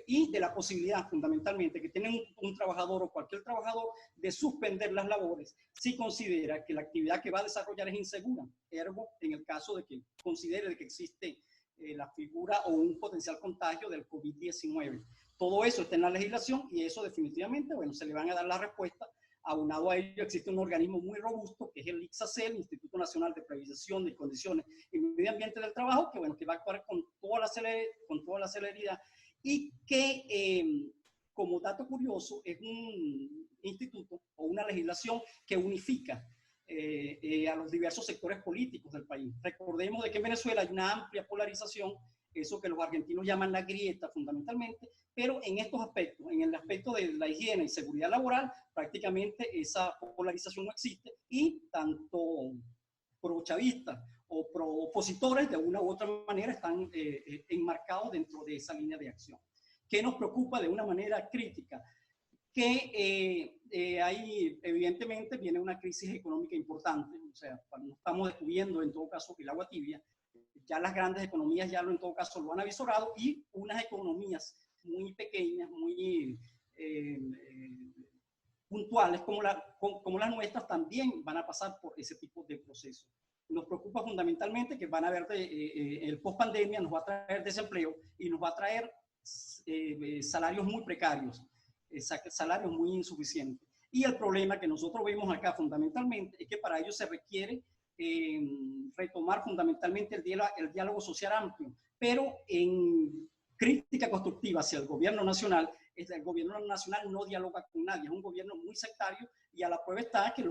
F: y de la posibilidad fundamentalmente que tiene un trabajador o cualquier trabajador de suspender las labores si considera que la actividad que va a desarrollar es insegura, ergo en el caso de que considere que existe la figura o un potencial contagio del COVID-19. Todo eso está en la legislación y eso definitivamente, bueno, se le van a dar la respuesta. Aunado a ello existe un organismo muy robusto que es el ICSACEL, Instituto Nacional de Previsión de Condiciones y Medio Ambiente del Trabajo, que, bueno, que va a actuar con toda la celeridad y que, como dato curioso, es un instituto o una legislación que unifica a los diversos sectores políticos del país. Recordemos de que en Venezuela hay una amplia polarización, eso que los argentinos llaman la grieta fundamentalmente, pero en estos aspectos, en el aspecto de la higiene y seguridad laboral, prácticamente esa polarización no existe y tanto pro-chavistas o pro-opositores de una u otra manera están enmarcados dentro de esa línea de acción. ¿Qué nos preocupa de una manera crítica? Que ahí evidentemente viene una crisis económica importante, o sea, no estamos descubriendo en todo caso el agua tibia, ya las grandes economías ya en todo caso lo han avisorado y unas economías muy pequeñas, muy puntuales como las nuestras también van a pasar por ese tipo de procesos. Nos preocupa fundamentalmente que van a haber el post-pandemia nos va a traer desempleo y nos va a traer salarios muy precarios, salarios muy insuficientes. Y el problema que nosotros vemos acá fundamentalmente es que para ello se requiere retomar fundamentalmente el diálogo social amplio, pero en crítica constructiva hacia el gobierno nacional no dialoga con nadie, es un gobierno muy sectario y a la prueba está que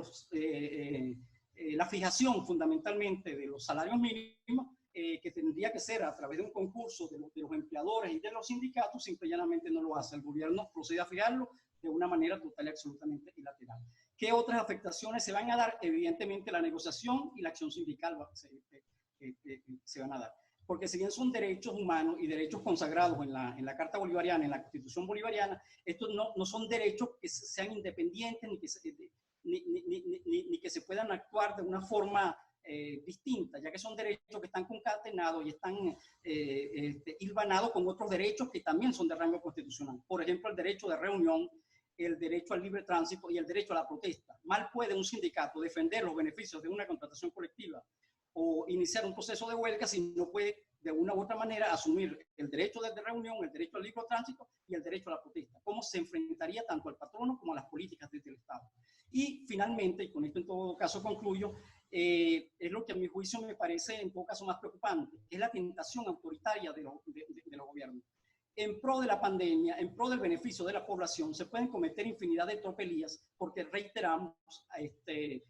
F: la fijación fundamentalmente de los salarios mínimos que tendría que ser a través de un concurso de los empleadores y de los sindicatos, simple y llanamente no lo hace. El gobierno procede a fijarlo de una manera total y absolutamente unilateral. ¿Qué otras afectaciones se van a dar? Evidentemente la negociación y la acción sindical se van a dar. Porque si bien son derechos humanos y derechos consagrados en la Carta Bolivariana, en la Constitución Bolivariana, estos no son derechos que sean independientes ni que se puedan actuar de una forma distinta, ya que son derechos que están concatenados y están hilvanados con otros derechos que también son de rango constitucional. Por ejemplo, el derecho de reunión, el derecho al libre tránsito y el derecho a la protesta. Mal puede un sindicato defender los beneficios de una contratación colectiva o iniciar un proceso de huelga si no puede de una u otra manera asumir el derecho de reunión, el derecho al libre tránsito y el derecho a la protesta. ¿Cómo se enfrentaría tanto al patrono como a las políticas desde el Estado? Y finalmente, y con esto en todo caso concluyo, es lo que a mi juicio me parece en todo caso más preocupante, que es la tentación autoritaria de los gobiernos. En pro de la pandemia, en pro del beneficio de la población, se pueden cometer infinidad de tropelías porque, reiteramos,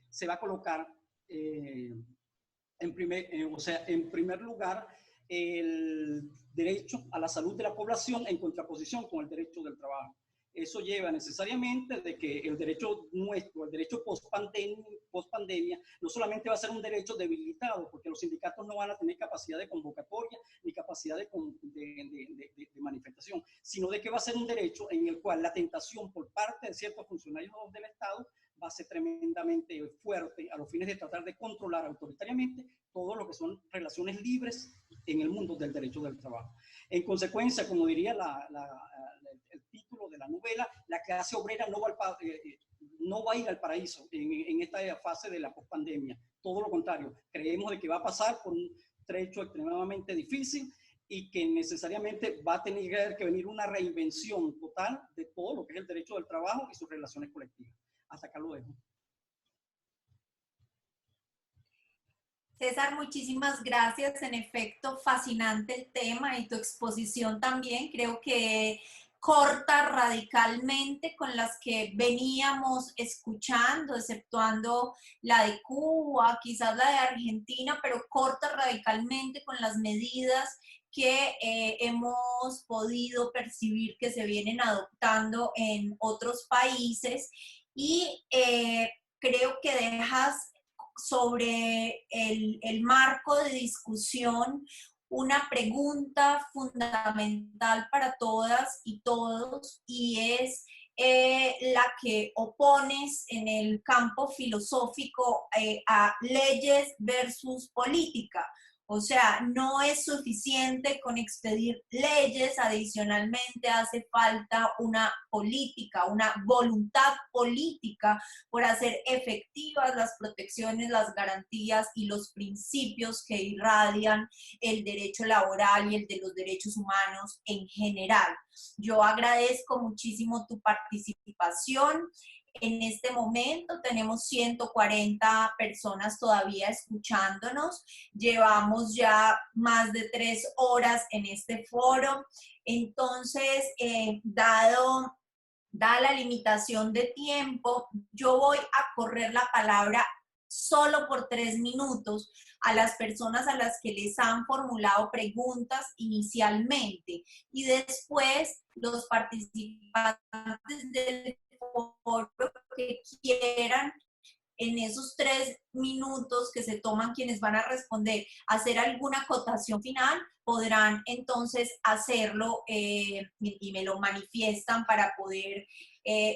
F: se va a colocar en primer lugar el derecho a la salud de la población en contraposición con el derecho del trabajo. Eso lleva necesariamente de que el derecho nuestro, el derecho post-pandemia, no solamente va a ser un derecho debilitado, porque los sindicatos no van a tener capacidad de convocatoria ni capacidad de manifestación, sino de que va a ser un derecho en el cual la tentación por parte de ciertos funcionarios del Estado va a ser tremendamente fuerte a los fines de tratar de controlar autoritariamente todo lo que son relaciones libres en el mundo del derecho del trabajo. En consecuencia, como diría el título de la novela, la clase obrera no va a ir al paraíso en esta fase de la pospandemia. Todo lo contrario, creemos de que va a pasar por un trecho extremadamente difícil y que necesariamente va a tener que venir una reinvención total de todo lo que es el derecho del trabajo y sus relaciones colectivas. Hasta acá lo dejo.
B: César, muchísimas gracias. En efecto, fascinante el tema y tu exposición también. Creo que corta radicalmente con las que veníamos escuchando, exceptuando la de Cuba, quizás la de Argentina, pero corta radicalmente con las medidas que hemos podido percibir que se vienen adoptando en otros países. Y creo que dejas sobre el marco de discusión una pregunta fundamental para todas y todos, y es la que opones en el campo filosófico a leyes versus política. O sea, no es suficiente con expedir leyes, adicionalmente hace falta una política, una voluntad política por hacer efectivas las protecciones, las garantías y los principios que irradian el derecho laboral y el de los derechos humanos en general. Yo agradezco muchísimo tu participación. En este momento tenemos 140 personas todavía escuchándonos. Llevamos ya más de 3 horas en este foro. Entonces, dada la limitación de tiempo, yo voy a correr la palabra solo por 3 minutos a las personas a las que les han formulado preguntas inicialmente, y después los participantes del foro que quieran en esos 3 minutos que se toman quienes van a responder, hacer alguna acotación final, podrán entonces hacerlo y me lo manifiestan para poder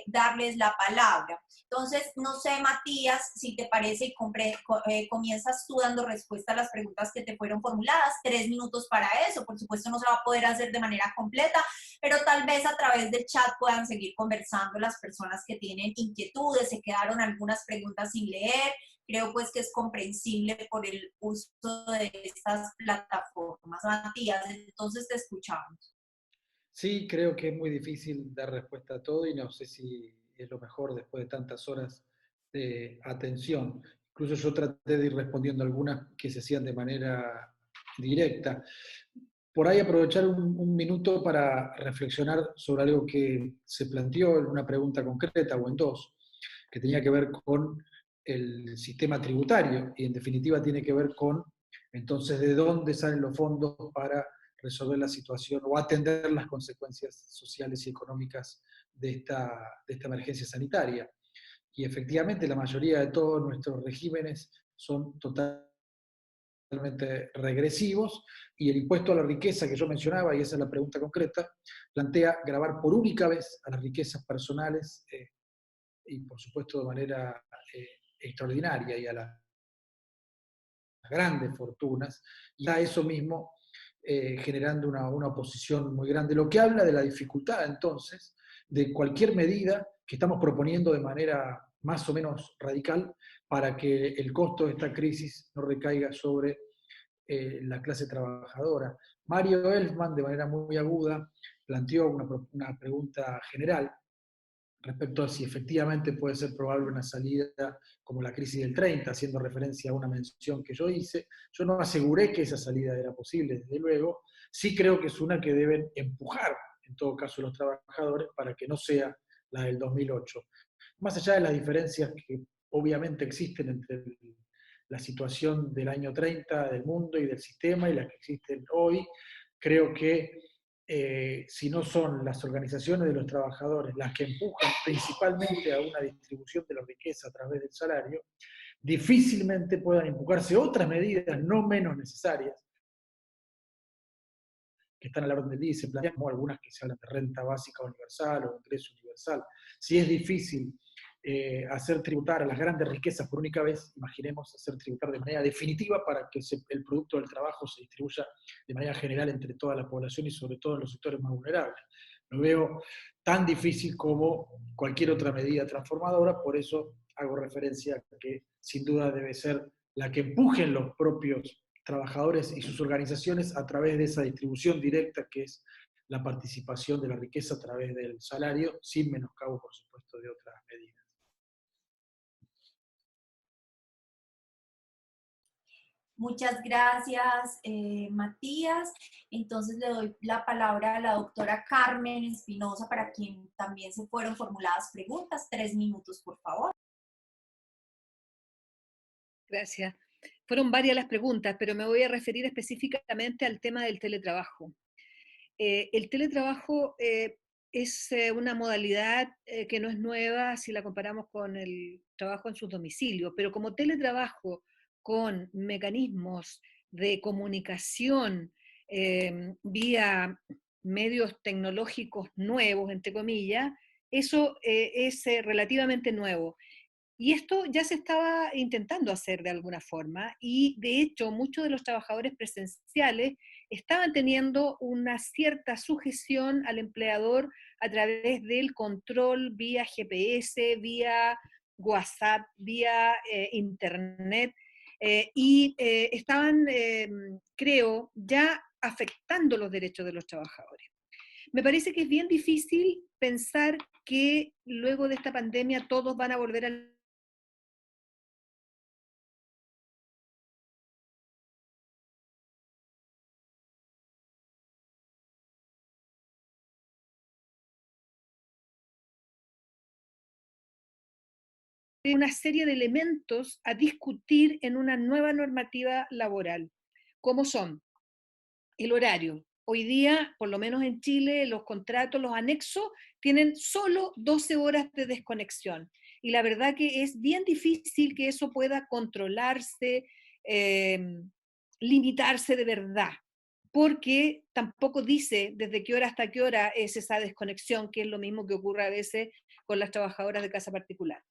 B: darles la palabra. Entonces, no sé, Matías, si te parece y comienzas tú dando respuesta a las preguntas que te fueron formuladas. 3 minutos para eso. Por supuesto, no se va a poder hacer de manera completa, pero tal vez a través del chat puedan seguir conversando las personas que tienen inquietudes, se quedaron algunas preguntas sin leer. Creo pues que es comprensible por el uso de estas plataformas. Matías, entonces te escuchamos.
G: Sí, creo que es muy difícil dar respuesta a todo y no sé si es lo mejor después de tantas horas de atención. Incluso yo traté de ir respondiendo algunas que se hacían de manera directa. Por ahí aprovechar un minuto para reflexionar sobre algo que se planteó en una pregunta concreta o en 2, que tenía que ver con el sistema tributario y en definitiva tiene que ver con entonces de dónde salen los fondos para resolver la situación o atender las consecuencias sociales y económicas de esta emergencia sanitaria. Y efectivamente la mayoría de todos nuestros regímenes son totalmente regresivos, y el impuesto a la riqueza que yo mencionaba, y esa es la pregunta concreta, plantea gravar por única vez a las riquezas personales y por supuesto de manera extraordinaria y a la grandes fortunas, y a eso mismo generando una oposición muy grande, lo que habla de la dificultad entonces de cualquier medida que estamos proponiendo de manera más o menos radical para que el costo de esta crisis no recaiga sobre la clase trabajadora. Mario Elfman, de manera muy aguda, planteó una pregunta general respecto a si efectivamente puede ser probable una salida como la crisis del 30, haciendo referencia a una mención que yo hice. Yo no aseguré que esa salida era posible, desde luego. Sí creo que es una que deben empujar, en todo caso, los trabajadores para que no sea la del 2008. Más allá de las diferencias que obviamente existen entre la situación del año 30 del mundo y del sistema y las que existen hoy, creo que si no son las organizaciones de los trabajadores las que empujan principalmente a una distribución de la riqueza a través del salario, difícilmente puedan empujarse otras medidas no menos necesarias que están a la orden del día y se plantean, como algunas que se hablan de renta básica universal o ingreso universal. Si es difícil hacer tributar a las grandes riquezas por única vez, imaginemos hacer tributar de manera definitiva para que el producto del trabajo se distribuya de manera general entre toda la población y sobre todo en los sectores más vulnerables. Lo veo tan difícil como cualquier otra medida transformadora, por eso hago referencia a que sin duda debe ser la que empujen los propios trabajadores y sus organizaciones a través de esa distribución directa que es la participación de la riqueza a través del salario, sin menoscabo, por supuesto, de otras medidas.
B: Muchas gracias, Matías. Entonces le doy la palabra a la doctora Carmen Espinosa, para quien también se fueron formuladas preguntas. 3 minutos, por favor.
H: Gracias. Fueron varias las preguntas, pero me voy a referir específicamente al tema del teletrabajo. El teletrabajo es una modalidad que no es nueva si la comparamos con el trabajo en sus domicilios, pero como teletrabajo con mecanismos de comunicación vía medios tecnológicos nuevos, entre comillas, eso es relativamente nuevo. Y esto ya se estaba intentando hacer de alguna forma, y de hecho muchos de los trabajadores presenciales estaban teniendo una cierta sujeción al empleador a través del control vía GPS, vía WhatsApp, vía Internet, y estaban, creo, ya afectando los derechos de los trabajadores. Me parece que es bien difícil pensar que luego de esta pandemia todos van a volver al una serie de elementos a discutir en una nueva normativa laboral, como son el horario. Hoy día, por lo menos en Chile, los contratos, los anexos, tienen solo 12 horas de desconexión. Y la verdad que es bien difícil que eso pueda controlarse, limitarse de verdad, porque tampoco dice desde qué hora hasta qué hora es esa desconexión, que es lo mismo que ocurre a veces con las trabajadoras de casa particular.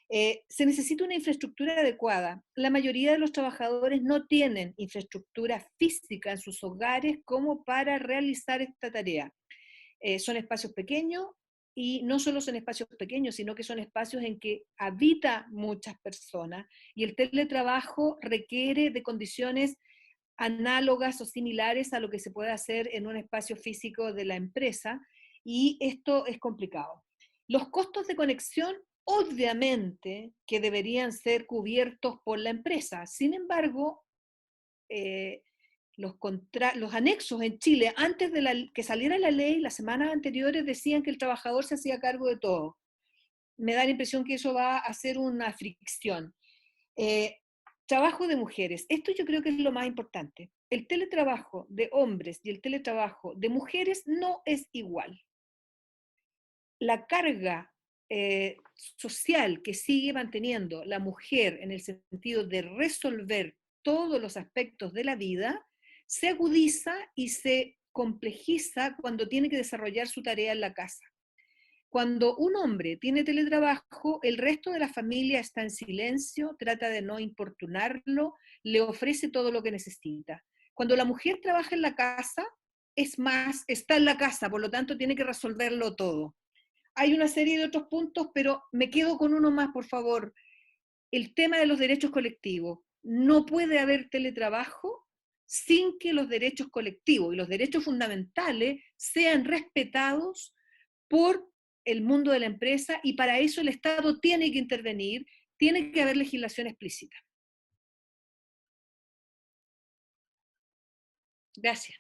H: Se necesita una infraestructura adecuada. La mayoría de los trabajadores no tienen infraestructura física en sus hogares como para realizar esta tarea. Son espacios pequeños, y no solo son espacios pequeños, sino que son espacios en que habitan muchas personas, y el teletrabajo requiere de condiciones análogas o similares a lo que se puede hacer en un espacio físico de la empresa, y esto es complicado. Los costos de conexión obviamente que deberían ser cubiertos por la empresa. Sin embargo, los anexos en Chile, antes de que saliera la ley, las semanas anteriores decían que el trabajador se hacía cargo de todo. Me da la impresión que eso va a ser una fricción. Trabajo de mujeres. Esto yo creo que es lo más importante. El teletrabajo de hombres y el teletrabajo de mujeres no es igual. La carga social que sigue manteniendo la mujer en el sentido de resolver todos los aspectos de la vida, se agudiza y se complejiza cuando tiene que desarrollar su tarea en la casa. Cuando un hombre tiene teletrabajo, el resto de la familia está en silencio, trata de no importunarlo, le ofrece todo lo que necesita. Cuando la mujer trabaja en la casa, es más, está en la casa, por lo tanto tiene que resolverlo todo. Hay una serie de otros puntos, pero me quedo con uno más, por favor. El tema de los derechos colectivos. No puede haber teletrabajo sin que los derechos colectivos y los derechos fundamentales sean respetados por el mundo de la empresa, y para eso el Estado tiene que intervenir, tiene que haber legislación explícita. Gracias.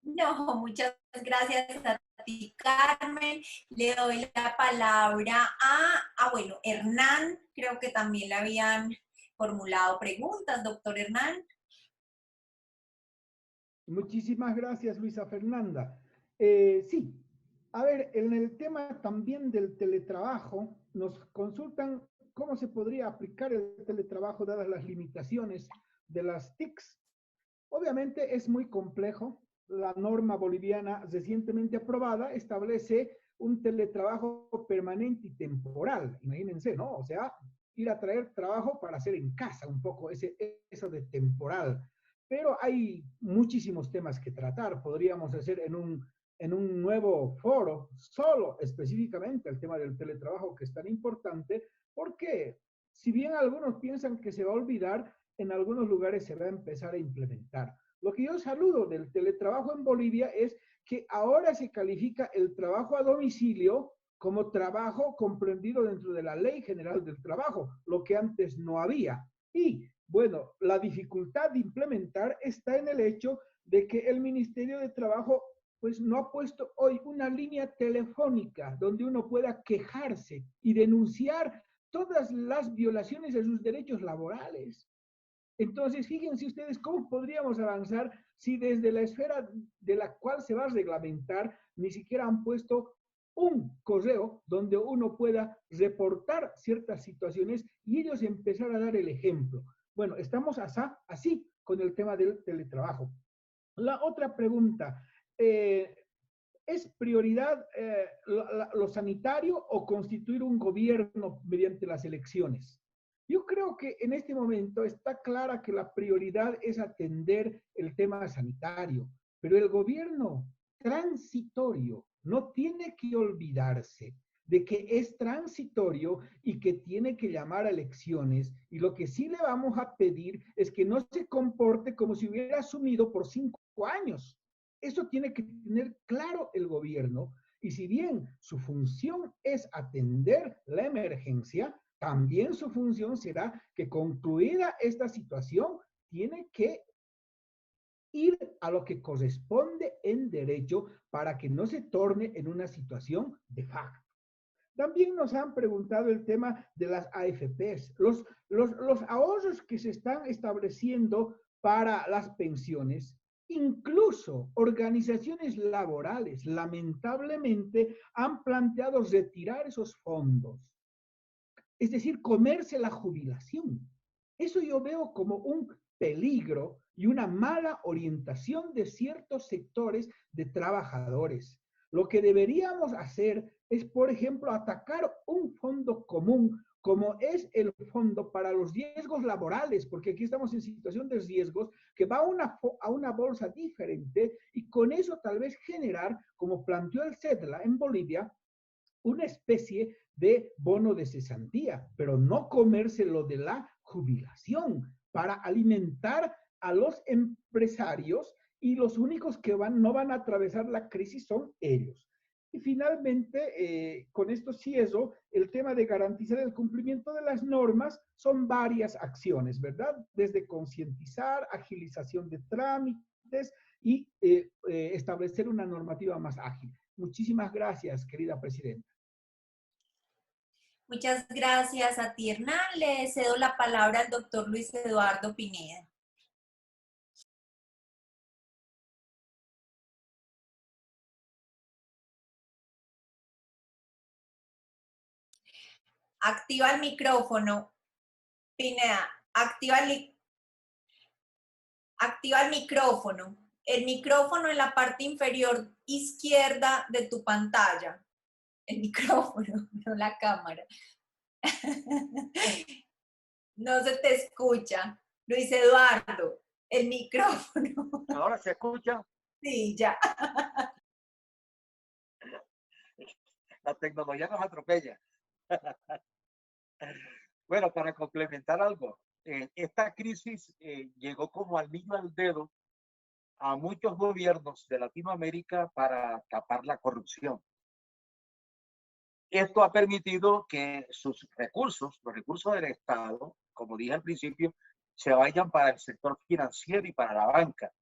B: No, muchas gracias a ti, Carmen. Le doy la palabra a bueno, Hernán, creo que también le habían formulado preguntas, doctor Hernán.
I: Muchísimas gracias, Luisa Fernanda. Sí, a ver, en el tema también del teletrabajo, nos consultan cómo se podría aplicar el teletrabajo dadas las limitaciones de las TICs. Obviamente es muy complejo. La norma boliviana recientemente aprobada establece un teletrabajo permanente y temporal. Imagínense, ¿no? O sea, ir a traer trabajo para hacer en casa, un poco eso de temporal. Pero hay muchísimos temas que tratar. Podríamos hacer en un nuevo foro, solo específicamente el tema del teletrabajo, que es tan importante, porque si bien algunos piensan que se va a olvidar, en algunos lugares se va a empezar a implementar. Lo que yo saludo del teletrabajo en Bolivia es que ahora se califica el trabajo a domicilio como trabajo comprendido dentro de la Ley General del Trabajo, lo que antes no había. Y bueno, la dificultad de implementar está en el hecho de que el Ministerio de Trabajo pues no ha puesto hoy una línea telefónica donde uno pueda quejarse y denunciar todas las violaciones de sus derechos laborales. Entonces, fíjense ustedes cómo podríamos avanzar si desde la esfera de la cual se va a reglamentar ni siquiera han puesto un correo donde uno pueda reportar ciertas situaciones y ellos empezar a dar el ejemplo. Bueno, estamos así con el tema del teletrabajo. La otra pregunta, ¿es prioridad lo sanitario o constituir un gobierno mediante las elecciones? Yo creo que en este momento está clara que la prioridad es atender el tema sanitario, pero el gobierno transitorio no tiene que olvidarse de que es transitorio y que tiene que llamar a elecciones, y lo que sí le vamos a pedir es que no se comporte como si hubiera asumido por 5 años. Eso tiene que tener claro el gobierno, y si bien su función es atender la emergencia, también su función será que concluida esta situación, tiene que ir a lo que corresponde en derecho para que no se torne en una situación de facto. También nos han preguntado el tema de las AFPs, los ahorros que se están estableciendo para las pensiones. Incluso organizaciones laborales, lamentablemente, han planteado retirar esos fondos. Es decir, comerse la jubilación. Eso yo veo como un peligro y una mala orientación de ciertos sectores de trabajadores. Lo que deberíamos hacer es, por ejemplo, atacar un fondo común, como es el fondo para los riesgos laborales, porque aquí estamos en situación de riesgos, que va a una bolsa diferente, y con eso tal vez generar, como planteó el CEDLA en Bolivia, una especie de bono de cesantía, pero no comerse lo de la jubilación para alimentar a los empresarios, y los únicos que no van a atravesar la crisis son ellos. Y finalmente, con esto cierro, el tema de garantizar el cumplimiento de las normas son varias acciones, ¿verdad? Desde concientizar, agilización de trámites y establecer una normativa más ágil. Muchísimas gracias, querida presidenta.
B: Muchas gracias a ti, Hernán. Le cedo la palabra al doctor Luis Eduardo Pineda. Activa el micrófono. Pineda, activa el micrófono. El micrófono en la parte inferior izquierda de tu pantalla. El micrófono, no la cámara. No se te escucha. Luis Eduardo, el micrófono.
J: ¿Ahora se escucha?
B: Sí, ya.
J: La tecnología nos atropella. Bueno, para complementar algo, esta crisis llegó como anillo al dedo a muchos gobiernos de Latinoamérica para tapar la corrupción. Esto ha permitido que sus recursos, los recursos del Estado, como dije al principio, se vayan para el sector financiero y para la banca.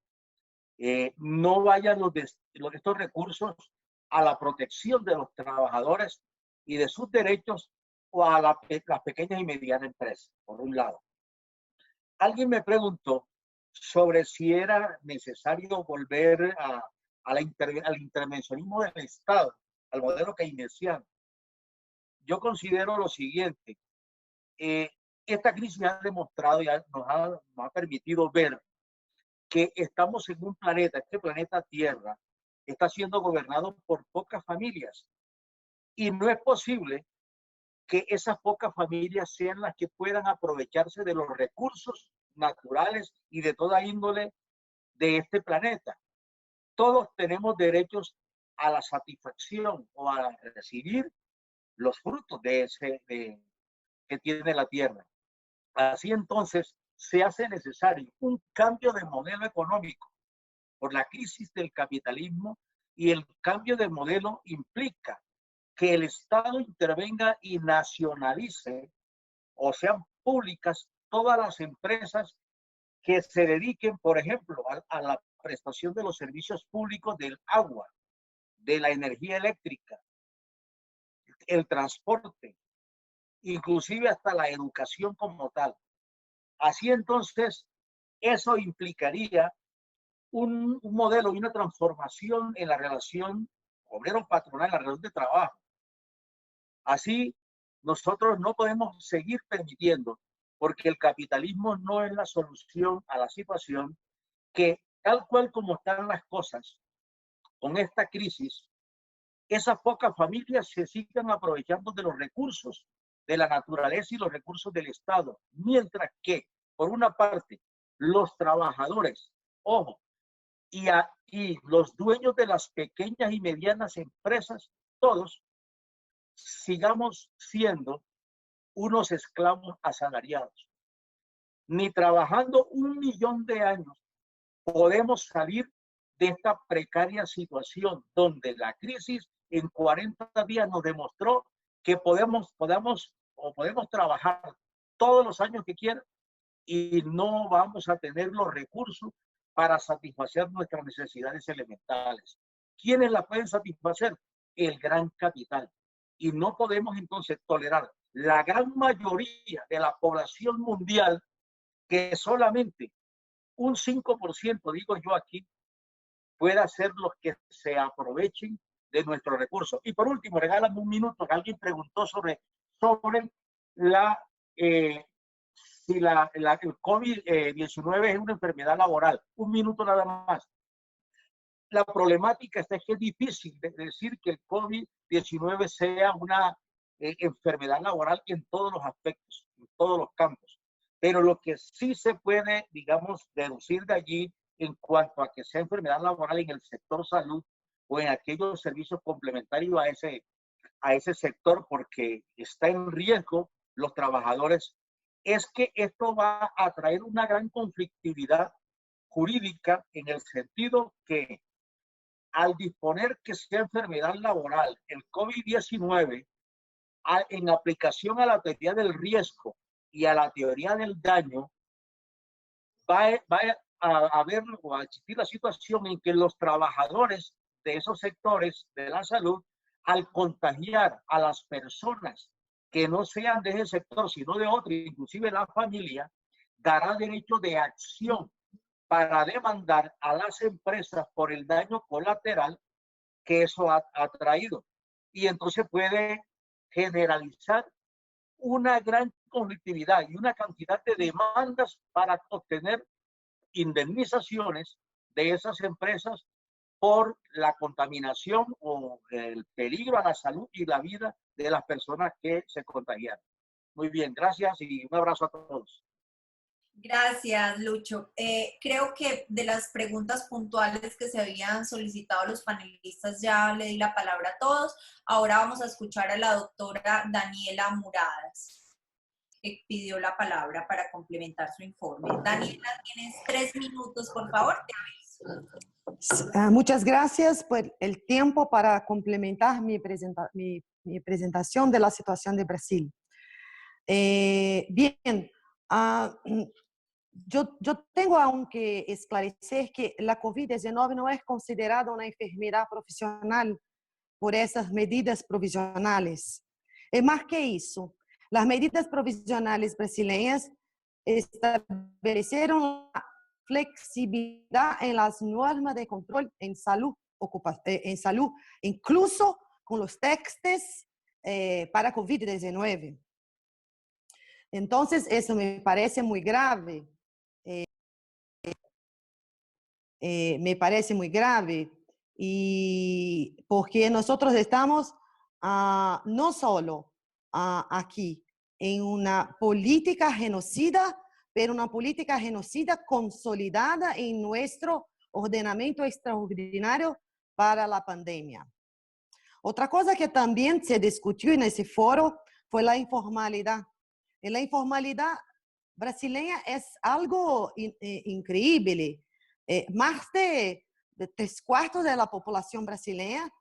J: No vayan estos recursos a la protección de los trabajadores y de sus derechos o a las pequeñas y medianas empresas, por un lado. Alguien me preguntó sobre si era necesario volver al intervencionismo del Estado, al modelo keynesiano. Yo considero lo siguiente, esta crisis ha demostrado y nos ha permitido ver que estamos en un planeta, este planeta Tierra, está siendo gobernado por pocas familias y no es posible que esas pocas familias sean las que puedan aprovecharse de los recursos naturales y de toda índole de este planeta. Todos tenemos derechos a la satisfacción o a recibir los frutos que tiene la tierra. Así entonces se hace necesario un cambio de modelo económico por la crisis del capitalismo, y el cambio de modelo implica que el Estado intervenga y nacionalice o sean públicas todas las empresas que se dediquen, por ejemplo, a la prestación de los servicios públicos del agua, de la energía eléctrica, el transporte, inclusive hasta la educación como tal. Así entonces, eso implicaría un modelo y una transformación en la relación obrero-patronal, la relación de trabajo. Así, nosotros no podemos seguir permitiendo, porque el capitalismo no es la solución a la situación, que tal cual como están las cosas con esta crisis, esas pocas familias se sigan aprovechando de los recursos de la naturaleza y los recursos del Estado, mientras que, por una parte, los trabajadores, ojo, y los dueños de las pequeñas y medianas empresas, todos, sigamos siendo unos esclavos asalariados. Ni trabajando 1 millón de años podemos salir de esta precaria situación donde la crisis en 40 días nos demostró que podemos trabajar todos los años que quieran y no vamos a tener los recursos para satisfacer nuestras necesidades elementales. ¿Quiénes la pueden satisfacer? El gran capital. Y no podemos entonces tolerar la gran mayoría de la población mundial, que solamente un 5%, digo yo aquí, pueda ser los que se aprovechen de nuestros recursos. Y por último, regálame un minuto, que alguien preguntó sobre si el COVID-19 es una enfermedad laboral. Un minuto nada más. La problemática es que es difícil decir que el COVID-19 sea una enfermedad laboral en todos los aspectos, en todos los campos. Pero lo que sí se puede, digamos, deducir de allí en cuanto a que sea enfermedad laboral en el sector salud o en aquellos servicios complementarios a ese sector, porque está en riesgo los trabajadores, es que esto va a traer una gran conflictividad jurídica, en el sentido que al disponer que sea enfermedad laboral el COVID-19, en aplicación a la teoría del riesgo y a la teoría del daño, va a haber o a existir la situación en que los trabajadores de esos sectores de la salud, al contagiar a las personas que no sean de ese sector, sino de otro, inclusive la familia, dará derecho de acción para demandar a las empresas por el daño colateral que eso ha traído. Y entonces puede generalizar una gran conflictividad y una cantidad de demandas para obtener indemnizaciones de esas empresas por la contaminación o el peligro a la salud y la vida de las personas que se contagiaron. Muy bien, gracias y un abrazo a todos.
B: Gracias, Lucho. Creo que de las preguntas puntuales que se habían solicitado los panelistas ya le di la palabra a todos. Ahora vamos a escuchar a la doctora Daniela Muradas, que pidió la palabra para complementar su informe. Daniela, tienes 3 minutos, por favor.
K: Muchas gracias por el tiempo para complementar mi presentación de la situación de Brasil. Bien, yo tengo aún que esclarecer que la COVID-19 no es considerada una enfermedad profesional por esas medidas provisionales. Es más que eso. Las medidas provisionales brasileñas establecieron flexibilidad en las normas de control en salud, incluso con los testes para COVID-19. Entonces, eso me parece muy grave. Me parece muy grave, y porque nosotros estamos no solo aquí en una política genocida, pero una política genocida consolidada en nuestro ordenamiento extraordinario para la pandemia. Otra cosa que también se discutió en ese foro fue la informalidad. Y la informalidad brasileña es algo increíble. Más de 3/4 de la población brasileña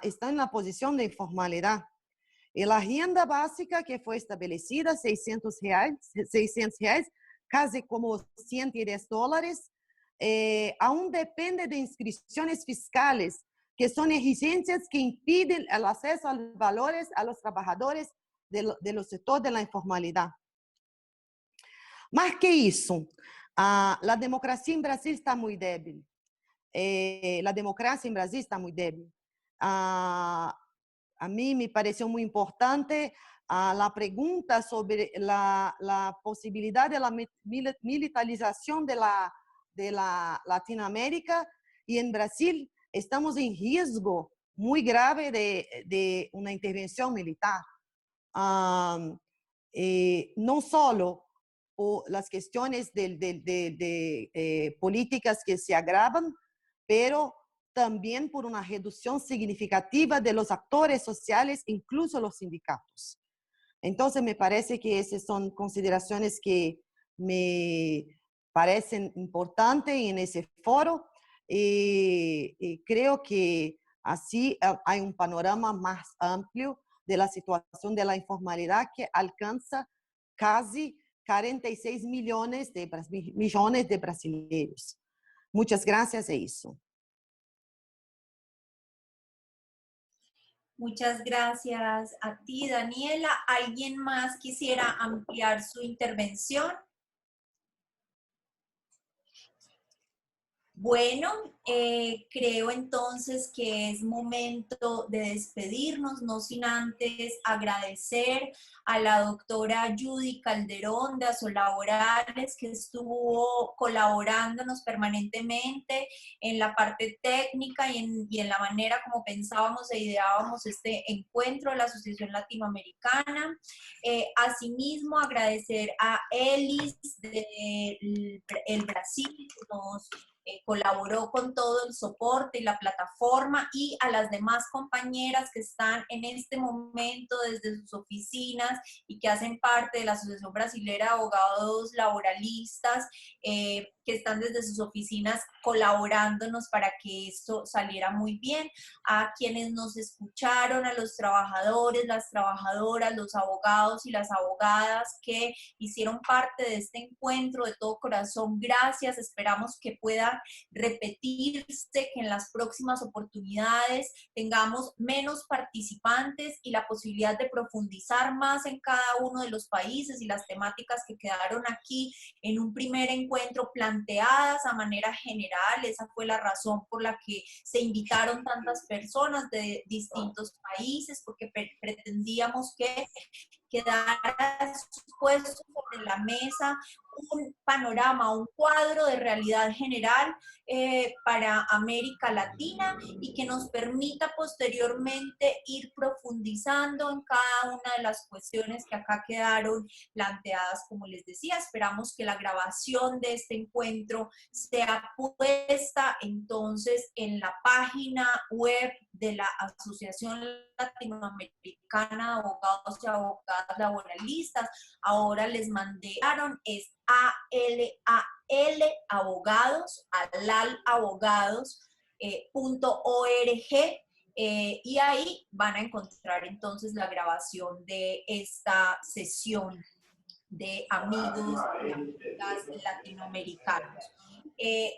K: está en la posición de informalidad. Y la renda básica que fue establecida, 600 reais, casi como $110, aún depende de inscripciones fiscales, que son exigencias que impiden el acceso a los valores a los trabajadores de los sectores de la informalidad. Más que eso, la democracia en Brasil está muy débil. La democracia en Brasil está muy débil. A mí me pareció muy importante la pregunta sobre la posibilidad de la militarización de la Latinoamérica, y en Brasil estamos en riesgo muy grave de una intervención militar. No solo por las cuestiones de políticas que se agravan, pero también por una reducción significativa de los actores sociales, incluso los sindicatos. Entonces, me parece que esas son consideraciones que me parecen importantes en ese foro, y creo que así hay un panorama más amplio de la situación de la informalidad, que alcanza casi 46 millones de brasileños. Muchas gracias, e eso.
B: Muchas gracias a ti, Daniela. ¿Alguien más quisiera ampliar su intervención? Bueno, creo entonces que es momento de despedirnos, no sin antes agradecer a la doctora Judy Calderón de Azolaborales, que estuvo colaborándonos permanentemente en la parte técnica y en la manera como pensábamos e ideábamos este encuentro de la Asociación Latinoamericana. Asimismo, agradecer a Elis del Brasil, que nos colaboró con todo el soporte y la plataforma, y a las demás compañeras que están en este momento desde sus oficinas y que hacen parte de la Asociación Brasilera de Abogados Laboralistas, que están desde sus oficinas colaborándonos para que esto saliera muy bien, a quienes nos escucharon, a los trabajadores, las trabajadoras, los abogados y las abogadas que hicieron parte de este encuentro. De todo corazón, gracias. Esperamos que pueda repetirse, que en las próximas oportunidades tengamos menos participantes y la posibilidad de profundizar más en cada uno de los países y las temáticas que quedaron aquí en un primer encuentro planteadas a manera general. Esa fue la razón por la que se invitaron tantas personas de distintos países, porque pretendíamos que quedara expuesto sobre la mesa un panorama, un cuadro de realidad general para América Latina y que nos permita posteriormente ir profundizando en cada una de las cuestiones que acá quedaron planteadas. Como les decía, esperamos que la grabación de este encuentro sea puesta entonces en la página web de la Asociación Latinoamericana de Abogados y Abogadas Laboralistas. Ahora les mandaron, es ALAL Abogados, alalabogados.org, y ahí van a encontrar entonces la grabación de esta sesión de amigos y amigas latinoamericanos.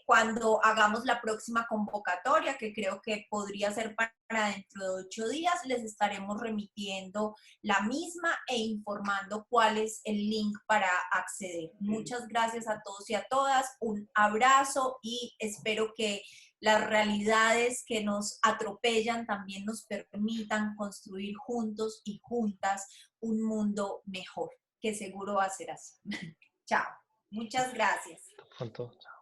B: Cuando hagamos la próxima convocatoria, que creo que podría ser para dentro de 8 días, les estaremos remitiendo la misma e informando cuál es el link para acceder. Muchas gracias a todos y a todas, un abrazo y espero que las realidades que nos atropellan también nos permitan construir juntos y juntas un mundo mejor, que seguro va a ser así. Chao. Muchas gracias.
D: Pronto. Chao.